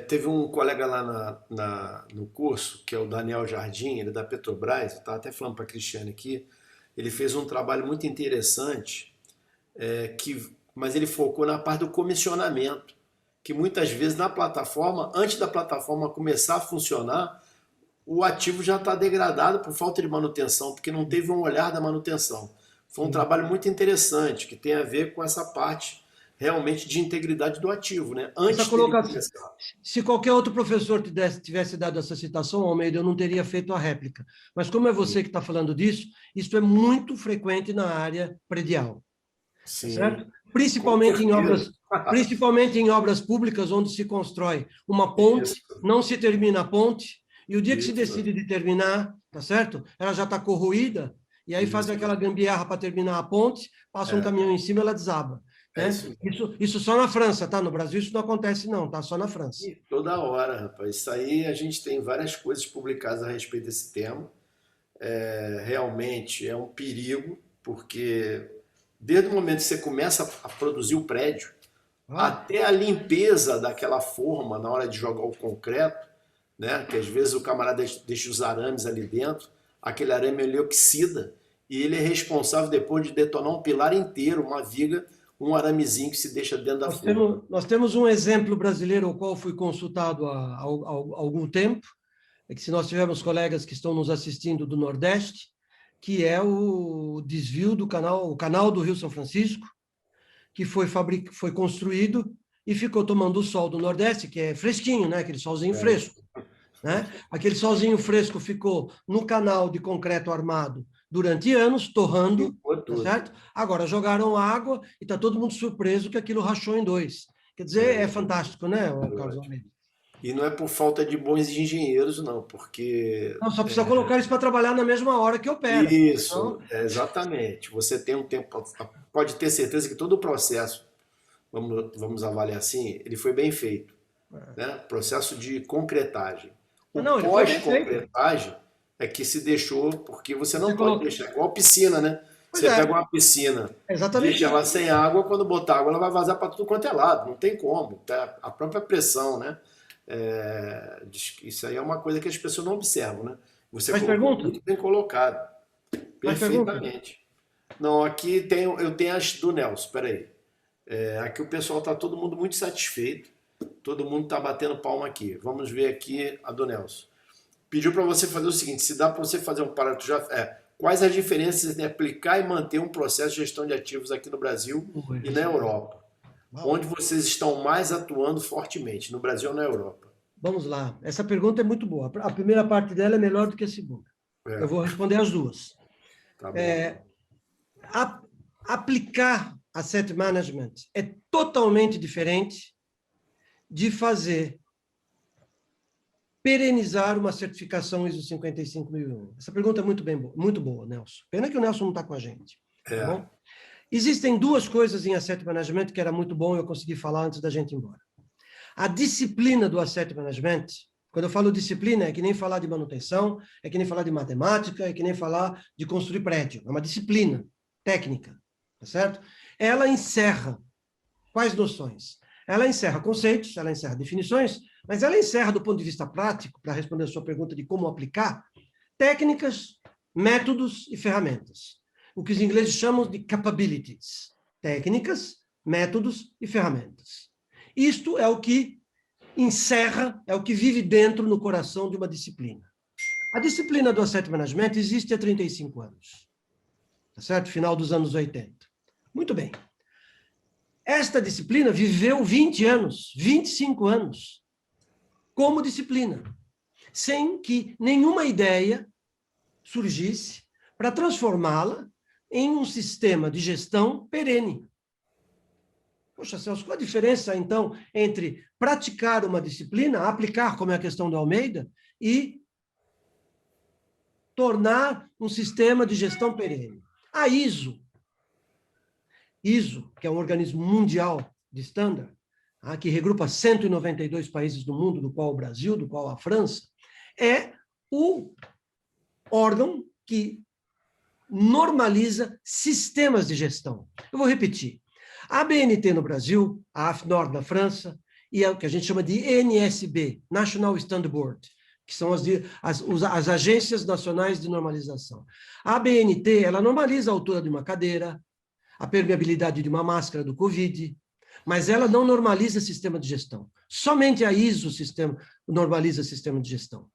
Teve um colega lá no curso, que é o Daniel Jardim, ele é da Petrobras, eu estava até falando para a Cristiane aqui, ele fez um trabalho muito interessante, mas ele focou na parte do comissionamento, que muitas vezes na plataforma, antes da plataforma começar a funcionar, o ativo já está degradado por falta de manutenção, porque não teve um olhar da manutenção. Foi um trabalho muito interessante, que tem a ver com essa parte realmente de integridade do ativo, né? Antes de começar. Se qualquer outro professor tivesse dado essa citação, Almeida, eu não teria feito a réplica. Mas como é você que está falando disso, isso é muito frequente na área predial. Sim. Certo? Principalmente em obras públicas, onde se constrói uma ponte, não se termina a ponte, e o dia que se decide de terminar, tá certo? Ela já está corroída, e aí fazem aquela gambiarra para terminar a ponte, passa um caminhão em cima e ela desaba. Né? Isso só na França, tá? No Brasil isso não acontece não, tá? Só na França. E toda hora, rapaz. Isso aí a gente tem várias coisas publicadas a respeito desse tema. Realmente é um perigo, porque desde o momento que você começa a produzir o prédio, até a limpeza daquela forma na hora de jogar o concreto, né? Que às vezes o camarada deixa os arames ali dentro, aquele arame ele oxida e ele é responsável depois de detonar um pilar inteiro, uma viga, um aramezinho que se deixa dentro da forma. Nós temos um exemplo brasileiro ao qual fui consultado há algum tempo, é que se nós tivermos colegas que estão nos assistindo do Nordeste, que é o desvio do canal, o canal do Rio São Francisco, que foi construído e ficou tomando o sol do Nordeste, que é fresquinho, né? Aquele solzinho fresco. Né? Aquele solzinho fresco ficou no canal de concreto armado durante anos, torrando, tá certo? Agora jogaram água e está todo mundo surpreso que aquilo rachou em dois. Quer dizer, é fantástico, né, Carlos Almeida? E não é por falta de bons engenheiros, não, porque... Não, só precisa colocar eles para trabalhar na mesma hora que opera. Isso, então... exatamente. Você tem um tempo... Pode ter certeza que todo o processo, vamos avaliar assim, ele foi bem feito. Né? Processo de concretagem. O pós-concretagem é que se deixou, porque você não pode deixar, igual piscina, né? Você pega uma piscina, deixa ela sem água, quando botar água ela vai vazar para tudo quanto é lado, não tem como, tá? A própria pressão, né? Isso aí é uma coisa que as pessoas não observam, né? Você colocou muito bem colocado, perfeitamente. Não, aqui eu tenho as do Nelson, peraí. Aqui o pessoal está todo mundo muito satisfeito, todo mundo está batendo palma aqui. Vamos ver aqui a do Nelson. Pediu para você fazer o seguinte, se dá para você fazer um parâmetro, quais as diferenças entre aplicar e manter um processo de gestão de ativos aqui no Brasil e na Europa? Onde vocês estão mais atuando fortemente, no Brasil ou na Europa? Vamos lá, essa pergunta é muito boa. A primeira parte dela é melhor do que a segunda. Eu vou responder as duas. Tá bom. Aplicar asset management é totalmente diferente de fazer perenizar uma certificação ISO 55001? Essa pergunta é muito boa, Nelson. Pena que o Nelson não está com a gente. Tá bom? Existem duas coisas em asset management que era muito bom eu consegui falar antes da gente ir embora. A disciplina do asset management, quando eu falo disciplina, é que nem falar de manutenção, é que nem falar de matemática, é que nem falar de construir prédio. É uma disciplina técnica, tá certo? Ela encerra quais noções? Ela encerra conceitos, ela encerra definições, mas ela encerra, do ponto de vista prático, para responder a sua pergunta de como aplicar, técnicas, métodos e ferramentas. O que os ingleses chamam de capabilities. Técnicas, métodos e ferramentas. Isto é o que encerra, é o que vive dentro, no coração de uma disciplina. A disciplina do Asset Management existe há 35 anos. Tá certo? Final dos anos 80. Muito bem. Esta disciplina viveu 20 anos, 25 anos, como disciplina, sem que nenhuma ideia surgisse para transformá-la em um sistema de gestão perene. Poxa, Celso, qual a diferença, então, entre praticar uma disciplina, aplicar, como é a questão do Almeida, e tornar um sistema de gestão perene? A ISO, que é um organismo mundial de standard, que regrupa 192 países do mundo, do qual o Brasil, do qual a França, é o órgão que normaliza sistemas de gestão. Eu vou repetir. A ABNT no Brasil, a AFNOR na França, e o que a gente chama de NSB, National Standard Board, que são as agências nacionais de normalização. A ABNT, ela normaliza a altura de uma cadeira, a permeabilidade de uma máscara do Covid, mas ela não normaliza sistema de gestão. Somente a ISO normaliza sistema de gestão.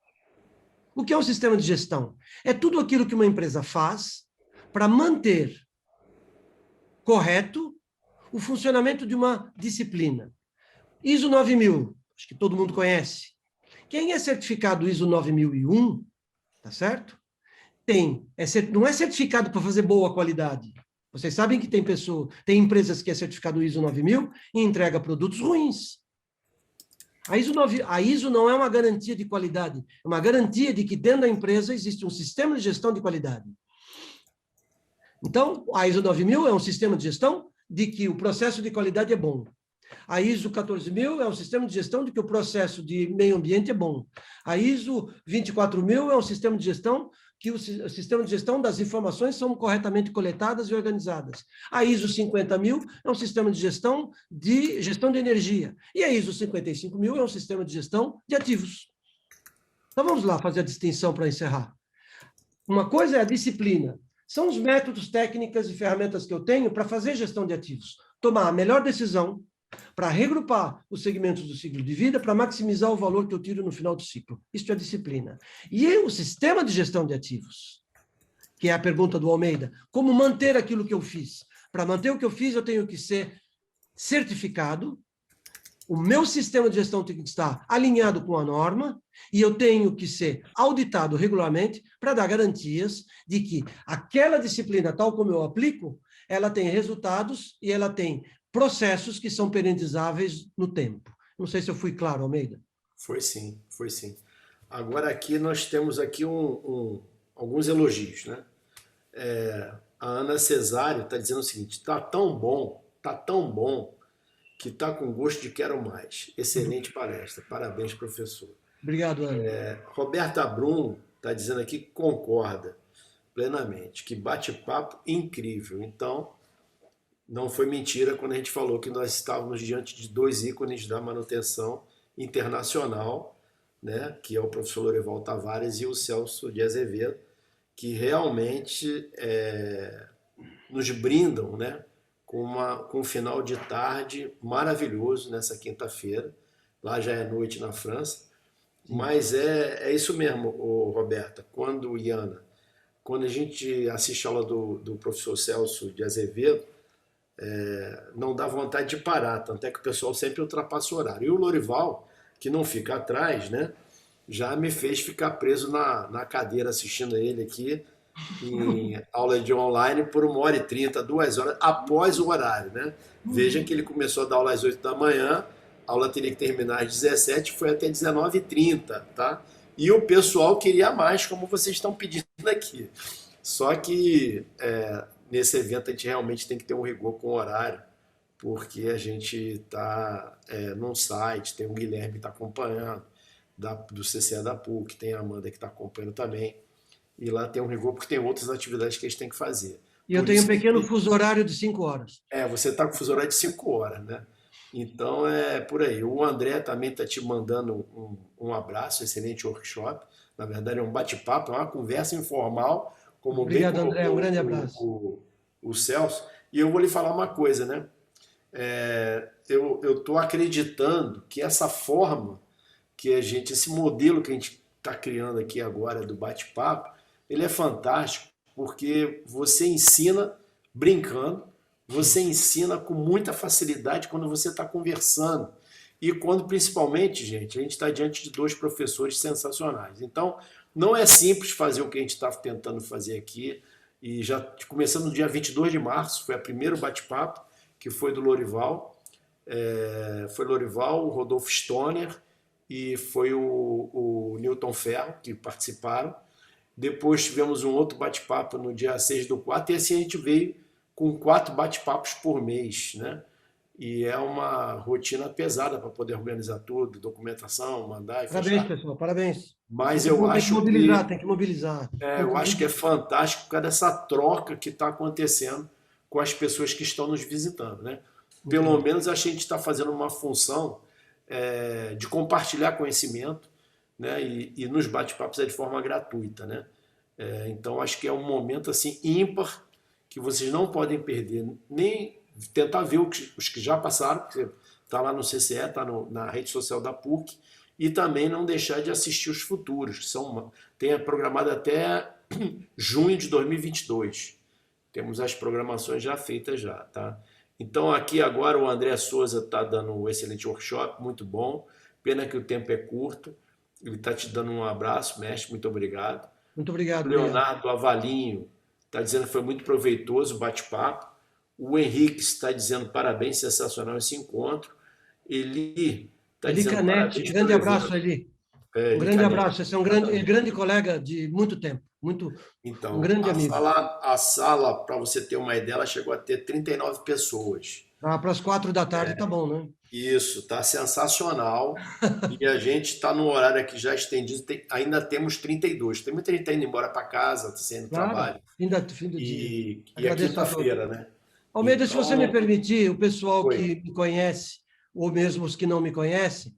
O que é um sistema de gestão? É tudo aquilo que uma empresa faz para manter correto o funcionamento de uma disciplina. ISO 9000, acho que todo mundo conhece. Quem é certificado ISO 9001, tá certo? Não é certificado para fazer boa qualidade. Vocês sabem que tem empresas que é certificado ISO 9000 e entrega produtos ruins. A ISO não é uma garantia de qualidade, é uma garantia de que dentro da empresa existe um sistema de gestão de qualidade. Então, a ISO 9000 é um sistema de gestão de que o processo de qualidade é bom. A ISO 14000 é um sistema de gestão de que o processo de meio ambiente é bom. A ISO 24000 é um sistema de gestão que o sistema de gestão das informações são corretamente coletadas e organizadas. A ISO 50000 é um sistema de gestão de energia. E a ISO 55000 é um sistema de gestão de ativos. Então, vamos lá fazer a distinção para encerrar. Uma coisa é a disciplina. São os métodos, técnicas e ferramentas que eu tenho para fazer gestão de ativos. Tomar a melhor decisão, para regrupar os segmentos do ciclo de vida, para maximizar o valor que eu tiro no final do ciclo. Isso é disciplina. E o sistema de gestão de ativos, que é a pergunta do Almeida, como manter aquilo que eu fiz? Para manter o que eu fiz, eu tenho que ser certificado, o meu sistema de gestão tem que estar alinhado com a norma e eu tenho que ser auditado regularmente para dar garantias de que aquela disciplina, tal como eu aplico, ela tem resultados e ela tem processos que são periodizáveis no tempo. Não sei se eu fui claro, Almeida. Foi sim, foi sim. Agora aqui nós temos aqui alguns elogios, né? A Ana Cesário está dizendo o seguinte: tá tão bom, que está com gosto de quero mais. Excelente palestra. Parabéns, professor. Obrigado, Ana. Roberta Brum está dizendo aqui que concorda plenamente, que bate-papo incrível. Então, não foi mentira quando a gente falou que nós estávamos diante de dois ícones da manutenção internacional, né, que é o professor Lorival Tavares e o Celso de Azevedo, que realmente nos brindam, né, com um final de tarde maravilhoso nessa quinta-feira. Lá já é noite na França. Sim. Mas é isso mesmo, Roberta, quando a gente assiste a aula do professor Celso de Azevedo, não dá vontade de parar, tanto é que o pessoal sempre ultrapassa o horário. E o Lorival, que não fica atrás, né, já me fez ficar preso na cadeira assistindo ele aqui, em aula de online por 1h30, 2 horas, após o horário, né? Veja que ele começou a dar aula às 8 da manhã, a aula teria que terminar às 17, foi até 19h30, tá? E o pessoal queria mais, como vocês estão pedindo aqui. Só que nesse evento a gente realmente tem que ter um rigor com o horário, porque a gente está num site, tem o Guilherme que está acompanhando, do CCE da PUC, tem a Amanda que está acompanhando também. E lá tem um rigor, porque tem outras atividades que eles têm que fazer. E eu tenho um pequeno fuso horário de 5 horas. Você está com fuso horário de 5 horas, né? Então, é por aí. O André também está te mandando um abraço, excelente workshop. Na verdade, é um bate-papo, é uma conversa informal. Como Obrigado, bem André. Um grande abraço. O Celso. E eu vou lhe falar uma coisa, né? Eu estou acreditando que essa forma que esse modelo que a gente está criando aqui agora do bate-papo, ele é fantástico, porque você ensina brincando, você ensina com muita facilidade quando você está conversando. E quando, principalmente, gente, a gente está diante de dois professores sensacionais. Então, não é simples fazer o que a gente está tentando fazer aqui. E já começando no dia 22 de março, foi o primeiro bate-papo, que foi do Lorival. Foi Lorival, o Rodolfo Stoner e foi o Newton Ferro, que participaram. Depois tivemos um outro bate-papo no dia 6/4, e assim a gente veio com 4 bate-papos por mês, né? E é uma rotina pesada para poder organizar tudo, documentação, mandar e Parabéns, fechar. pessoal, parabéns. Mas eu acho tem que mobilizar. Eu acho que é fantástico por causa dessa troca que está acontecendo com as pessoas que estão nos visitando, né? Pelo menos a gente está fazendo uma função de compartilhar conhecimento, né? E nos bate-papos é de forma gratuita, né? Então acho que é um momento assim ímpar que vocês não podem perder, nem tentar ver os que já passaram, porque está lá no CCE, está na rede social da PUC, e também não deixar de assistir os futuros, que tem programado até junho de 2022. Temos as programações já feitas já, tá? Então aqui agora o André Souza está dando um excelente workshop, muito bom, pena que o tempo é curto, ele está te dando um abraço, mestre, muito obrigado. Muito obrigado. O Leonardo Avalinho está dizendo que foi muito proveitoso o bate-papo. O Henrique está dizendo parabéns, sensacional esse encontro. Eli está dizendo Canete, parabéns. grande abraço, Eli. Um grande Ricardo, abraço. Esse é um exatamente. grande colega de muito tempo, um Então, grande amigo. a sala, para você ter uma ideia, ela chegou a ter 39 pessoas. Ah, para as 4 da tarde tá bom, né? Isso, tá sensacional. E a gente está no horário aqui já estendido, ainda temos 32. Tem muita gente tá indo embora para casa, tá saindo do Claro, trabalho. fim do dia. E é Agradeço a todos. quinta-feira, né? Almeida, se você me Então, permitir, o pessoal foi. que me conhece, ou mesmo os que não me conhecem,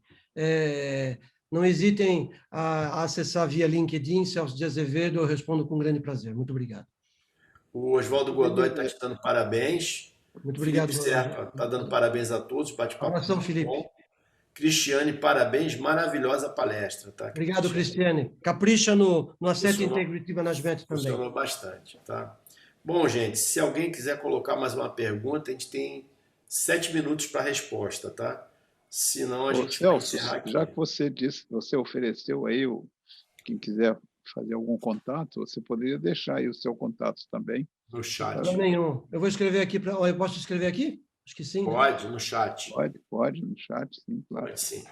não hesitem a acessar via LinkedIn, Celso de Azevedo, eu respondo com grande prazer. Muito obrigado. O Oswaldo Godoy está te dando parabéns. Muito Felipe obrigado. Serpa está dando parabéns a todos. Bate-papo Abração, muito Felipe. bom. Cristiane, parabéns. Maravilhosa palestra, tá, Obrigado, Cristiane? Cristiane. Capricha no Asset Funcionou, Integrity Management também. funcionou bastante, tá? Bom, gente, se alguém quiser colocar mais uma pergunta, a gente tem 7 minutos para a resposta, tá? Senão a Ô, gente vai Celso, encerrar já aqui. que você disse, você ofereceu aí, quem quiser fazer algum contato, você poderia deixar aí o seu contato também. No Problema chat. nenhum. Eu vou escrever aqui. Eu posso escrever aqui? Acho que sim, né? Pode, no chat. Pode, no chat, sim, claro. Pode sim.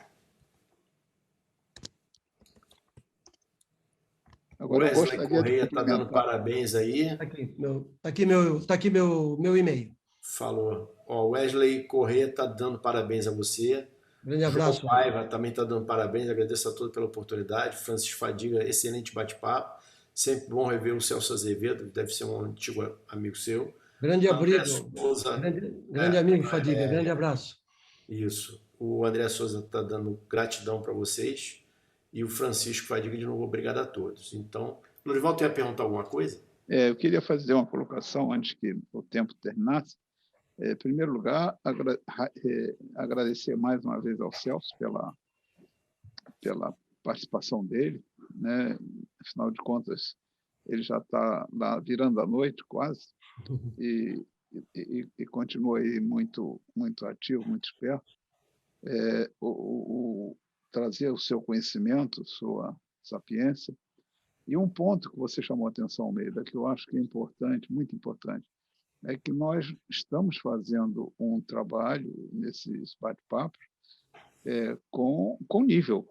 Agora, eu Wesley gostaria de Correia está dando complementar. parabéns aí. Tá aqui meu e-mail. Falou. Ó, Wesley Correia está dando parabéns a você. Grande João abraço. Paiva também está dando parabéns. Agradeço a todos pela oportunidade. Francisco Fadiga, excelente bate-papo. Sempre bom rever o Celso Azevedo, deve ser um antigo amigo seu. Grande André abrigo. Souza, Grande amigo, Fadiga. Grande abraço. isso. O André Souza está dando gratidão para vocês. E o Francisco Fadiga, de novo, obrigado a todos. Então, Lorival, tu ia perguntar alguma coisa? Eu queria fazer uma colocação antes que o tempo terminasse. Em primeiro lugar, agradecer mais uma vez ao Celso pela participação dele, né? Afinal de contas, ele já está lá virando a noite quase e continua aí muito ativo, muito esperto. Trazer o seu conhecimento, sua sapiência. E um ponto que você chamou a atenção, Almeida, que eu acho que é importante, muito importante, é que nós estamos fazendo um trabalho nesses bate-papos com nível,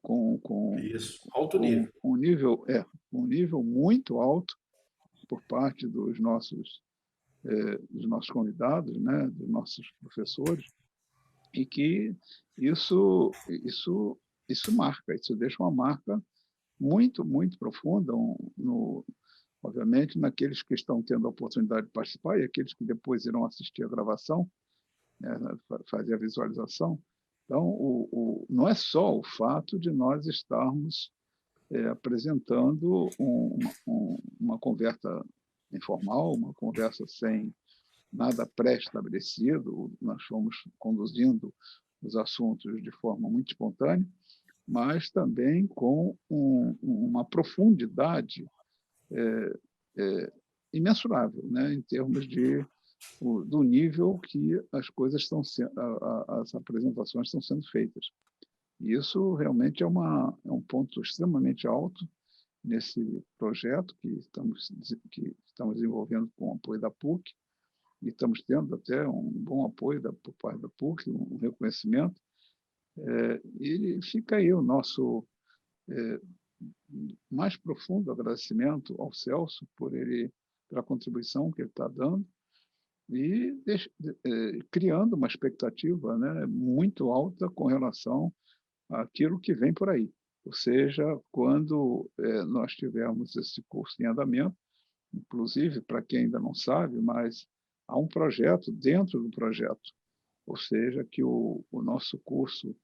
Isso, alto nível. um nível muito alto por parte dos nossos convidados, né, dos nossos professores, e que isso marca, isso deixa uma marca muito, muito profunda, obviamente, naqueles que estão tendo a oportunidade de participar e aqueles que depois irão assistir a gravação, né, fazer a visualização. Então, não é só o fato de nós estarmos apresentando uma conversa informal, uma conversa sem nada pré-estabelecido, nós fomos conduzindo os assuntos de forma muito espontânea, mas também com uma profundidade imensurável, né, em termos do nível que as coisas estão sendo, as apresentações estão sendo feitas. E isso realmente é um ponto extremamente alto nesse projeto que estamos desenvolvendo com o apoio da PUC, e estamos tendo até um bom apoio por parte da PUC, um reconhecimento. E fica aí o nosso mais profundo agradecimento ao Celso pela contribuição que ele está dando e criando uma expectativa, né, muito alta com relação àquilo que vem por aí. Ou seja, quando nós tivermos esse curso em andamento, inclusive, para quem ainda não sabe, mas há um projeto dentro do projeto, ou seja, que o nosso curso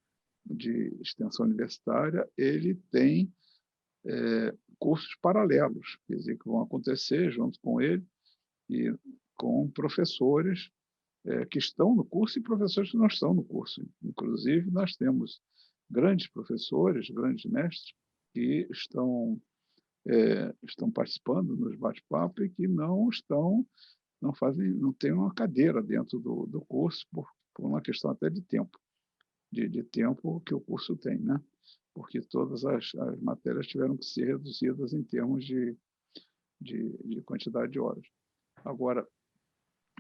de extensão universitária ele tem cursos paralelos, quer dizer, que vão acontecer junto com ele e com professores que estão no curso e professores que não estão no curso. Inclusive, nós temos grandes professores, grandes mestres que estão participando nos bate-papos e que não têm uma cadeira dentro do curso por uma questão até de tempo, de tempo que o curso tem, né? Porque todas as matérias tiveram que ser reduzidas em termos de quantidade de horas. Agora,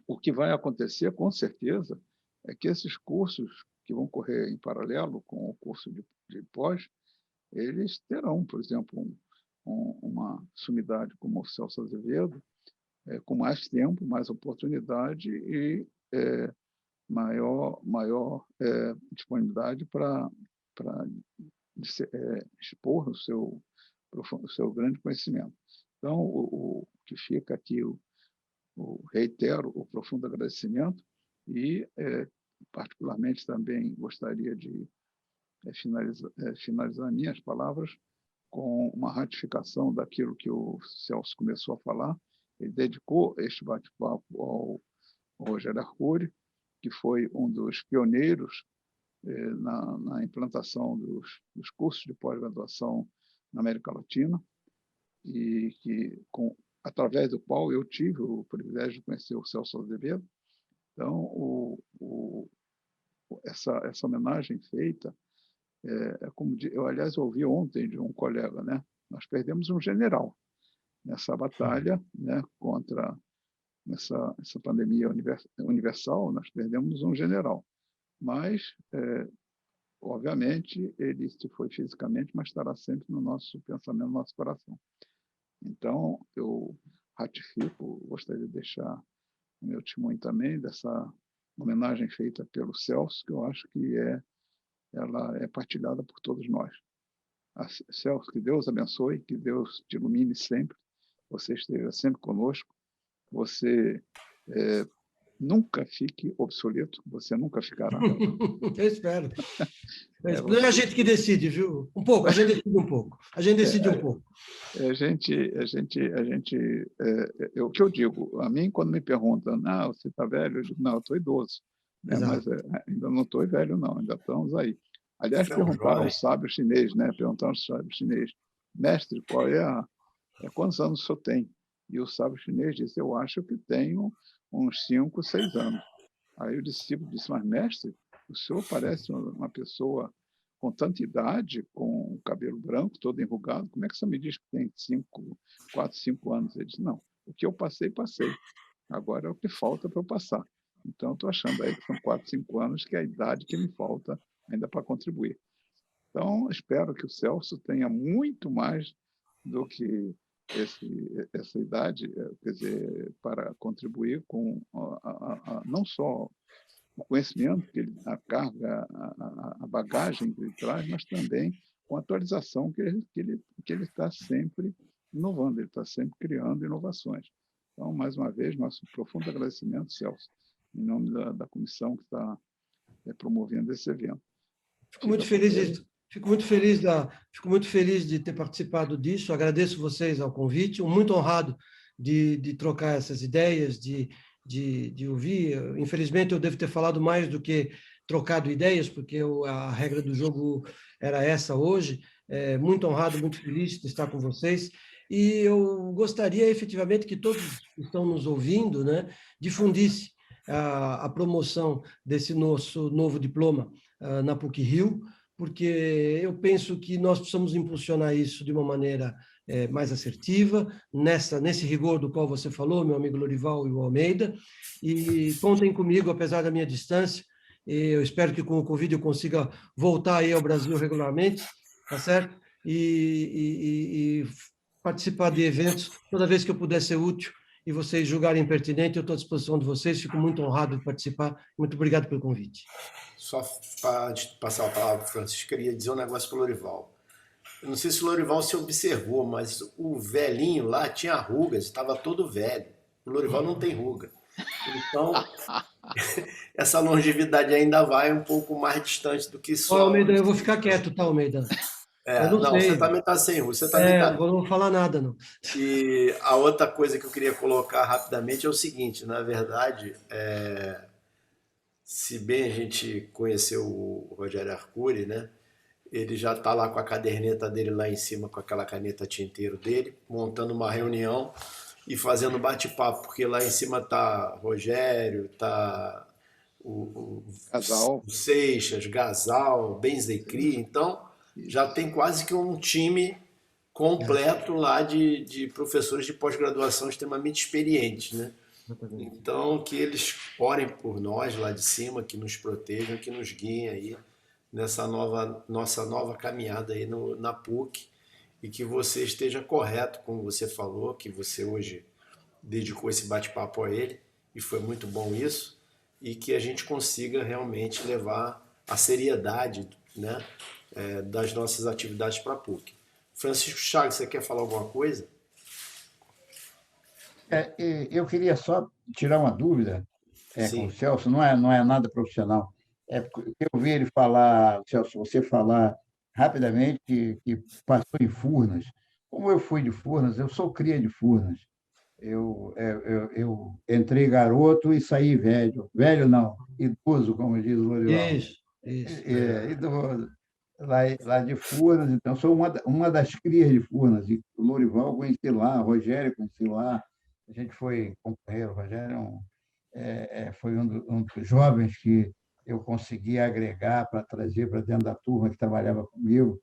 o que vai acontecer, com certeza, é que esses cursos que vão correr em paralelo com o curso de pós, eles terão, por exemplo, uma sumidade como o Celso Azevedo, com mais tempo, mais oportunidade e maior disponibilidade para expor o seu grande conhecimento. Então, o que fica aqui, reitero o profundo agradecimento e, particularmente, também gostaria de finalizar minhas palavras com uma ratificação daquilo que o Celso começou a falar. Ele dedicou este bate-papo ao Rogério Arcuri, que foi um dos pioneiros na implantação dos cursos de pós-graduação na América Latina, e que, através do qual eu tive o privilégio de conhecer o Celso Azevedo. Então, essa homenagem feita, como eu, aliás, ouvi ontem de um colega, né? Nós perdemos um general nessa batalha, né, contra essa pandemia universal, nós perdemos um general. Mas, obviamente, ele se foi fisicamente, mas estará sempre no nosso pensamento, no nosso coração. Então, eu ratifico, gostaria de deixar o meu testemunho também dessa homenagem feita pelo Celso, que eu acho que ela é partilhada por todos nós. Celso, que Deus abençoe, que Deus te ilumine sempre, você esteja sempre conosco, você nunca fique obsoleto, você nunca ficará. Eu espero. Não é a gente que decide, viu? Um pouco, a gente decide um pouco. A gente decide um pouco. O que eu digo, a mim, quando me perguntam, você está velho? Eu digo, não, eu estou idoso. Mas ainda não estou velho, não, ainda estamos aí. Aliás, perguntaram ao sábio chinês, né? Perguntaram ao sábio chinês, mestre, quantos anos o senhor tem? E o sábio chinês disse, eu acho que tenho uns 5, 6 anos. Aí o discípulo disse, mas mestre, o senhor parece uma pessoa com tanta idade, com o cabelo branco, todo enrugado, como é que você me diz que tem 4, 5 anos? Ele disse, não, o que eu passei, passei. Agora é o que falta para eu passar. Então, estou achando aí que são 4, 5 anos, que é a idade que me falta ainda para contribuir. Então, espero que o Celso tenha muito mais do que essa idade, quer dizer, para contribuir com não só o conhecimento, a carga, a bagagem que ele traz, mas também com a atualização que ele está sempre inovando, ele está sempre criando inovações. Então, mais uma vez, nosso profundo agradecimento, Celso, em nome da comissão que está promovendo esse evento. Fico muito feliz de ter participado disso, agradeço vocês ao convite, muito honrado de trocar essas ideias, de ouvir. Infelizmente, eu devo ter falado mais do que trocado ideias, porque a regra do jogo era essa hoje. Muito honrado, muito feliz de estar com vocês. E eu gostaria, efetivamente, que todos que estão nos ouvindo, né, difundissem a promoção desse nosso novo diploma na PUC-Rio, porque eu penso que nós precisamos impulsionar isso de uma maneira mais assertiva, nesse rigor do qual você falou, meu amigo Lorival e o Almeida, e contem comigo, apesar da minha distância. Eu espero que com o Covid eu consiga voltar aí ao Brasil regularmente, tá certo? E participar de eventos toda vez que eu puder ser útil e vocês julgarem pertinente, eu estou à disposição de vocês, fico muito honrado de participar. Muito obrigado pelo convite. Só para passar a palavra para o Francisco, queria dizer um negócio para o Lorival. Eu não sei se o Lorival se observou, mas o velhinho lá tinha rugas, estava todo velho. O Lorival não tem ruga. Então, essa longevidade ainda vai um pouco mais distante do que só... Almeida, eu vou ficar quieto, tá, Almeida? Não, você também está sem ruga. Você também não vou falar nada, não. E a outra coisa que eu queria colocar rapidamente é o seguinte, na verdade, se bem a gente conheceu o Rogério Arcuri, né? Ele já está lá com a caderneta dele lá em cima, com aquela caneta tinteiro dele, montando uma reunião e fazendo bate-papo, porque lá em cima tá Rogério, tá o Seixas, Gasal, Benzecri, então já tem quase que um time completo lá de professores de pós-graduação extremamente experientes, né? Então, que eles orem por nós lá de cima, que nos protejam, que nos guiem aí nessa nossa nova caminhada aí na PUC, e que você esteja correto, como você falou, que você hoje dedicou esse bate-papo a ele, e foi muito bom isso, e que a gente consiga realmente levar a seriedade, né, das nossas atividades para a PUC. Francisco Chagas, você quer falar alguma coisa? Eu queria só tirar uma dúvida com o Sim, Celso, não é nada profissional. É porque eu vi ele falar, Celso, você falar rapidamente que passou em Furnas. Como eu fui de Furnas, eu sou cria de Furnas. Eu entrei garoto e saí velho. Velho não, idoso, como diz o Lorival. Isso, isso. Idoso. Lá de Furnas, então, sou uma das crias de Furnas. E o Lorival eu conheci lá, o Rogério conheci lá. A gente foi companheiro. O Rogério foi um dos jovens que eu consegui agregar para trazer para dentro da turma que trabalhava comigo.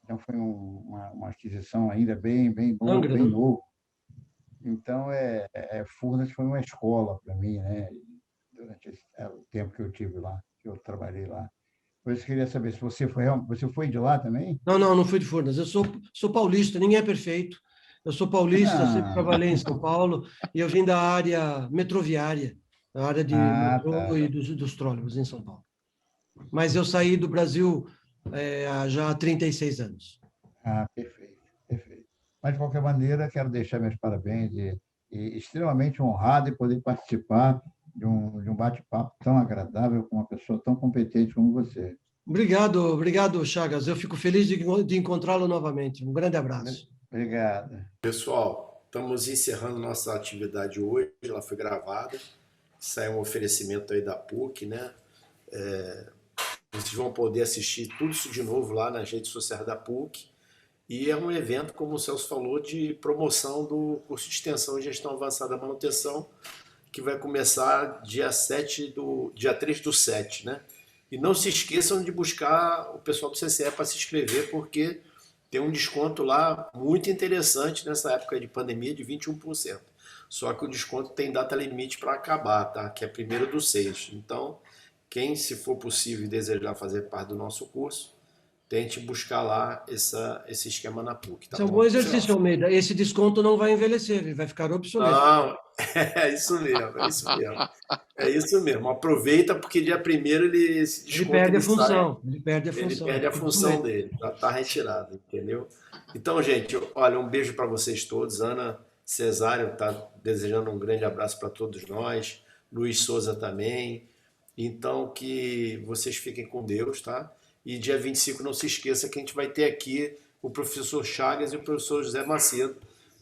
Então, foi uma aquisição ainda bem novo, Angra, bem né? novo. Então, Furnas foi uma escola para mim, né? Durante o tempo que eu tive lá, que eu trabalhei lá. Por isso, eu queria saber se você foi de lá também? Não, não, não fui de Furnas. Eu sou paulista, ninguém é perfeito. Eu sou paulista, sempre Ah, trabalhei em São Paulo e eu vim da área metroviária, da área de metrô tá. e dos trólebus em São Paulo. Mas eu saí do Brasil já há 36 anos. Perfeito, perfeito. Mas, de qualquer maneira, quero deixar meus parabéns e extremamente honrado em poder participar de um bate-papo tão agradável com uma pessoa tão competente como você. Obrigado, obrigado, Chagas. Eu fico feliz de encontrá-lo novamente. Um grande abraço. Obrigado. pessoal, estamos encerrando nossa atividade hoje, ela foi gravada, saiu um oferecimento aí da PUC, né? Vocês vão poder assistir tudo isso de novo lá nas redes sociais da PUC. E é um evento, como o Celso falou, de promoção do curso de extensão e gestão avançada da manutenção, que vai começar dia 3/7, né? E não se esqueçam de buscar o pessoal do CCE para se inscrever, porque tem um desconto lá muito interessante nessa época de pandemia de 21%. Só que o desconto tem data limite para acabar, tá? Que é 1º/6. Então, quem, se for possível e desejar fazer parte do nosso curso, tente buscar lá esse esquema na PUC, tá Esse é um bom bom? exercício, Almeida. Esse desconto não vai envelhecer, ele vai ficar obsoleto. Não, é isso mesmo, é isso mesmo. É isso mesmo. Aproveita porque dia 1º esse Ele desconto perde a ele sai, função, ele perde a ele função, perde a fica função obsoleto. dele, já está retirado, entendeu? Então, gente, olha, um beijo para vocês todos. Ana Cesário está desejando um grande abraço para todos nós. Luiz Souza também. Então, que vocês fiquem com Deus, tá? E dia 25 não se esqueça que a gente vai ter aqui o professor Chagas e o professor José Macedo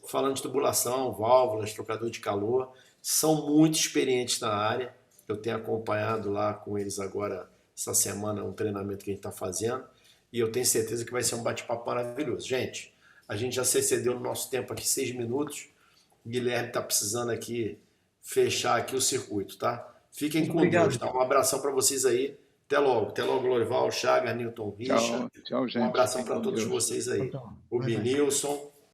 falando de tubulação, válvulas, trocador de calor. São muito experientes na área. Eu tenho acompanhado lá com eles agora, essa semana, um treinamento que a gente está fazendo. E eu tenho certeza que vai ser um bate-papo maravilhoso. Gente, a gente já se excedeu no nosso tempo aqui 6 minutos. O Guilherme está precisando aqui fechar aqui o circuito, tá? Fiquem Muito com Deus, obrigado. tá? Um abração para vocês aí. Até logo, Lorival, Chagas, Newton Richa. Tchau, Um gente. abração Fiquem para com todos Deus. vocês Tchau, aí. tchau. O Bye, bye. Binilson,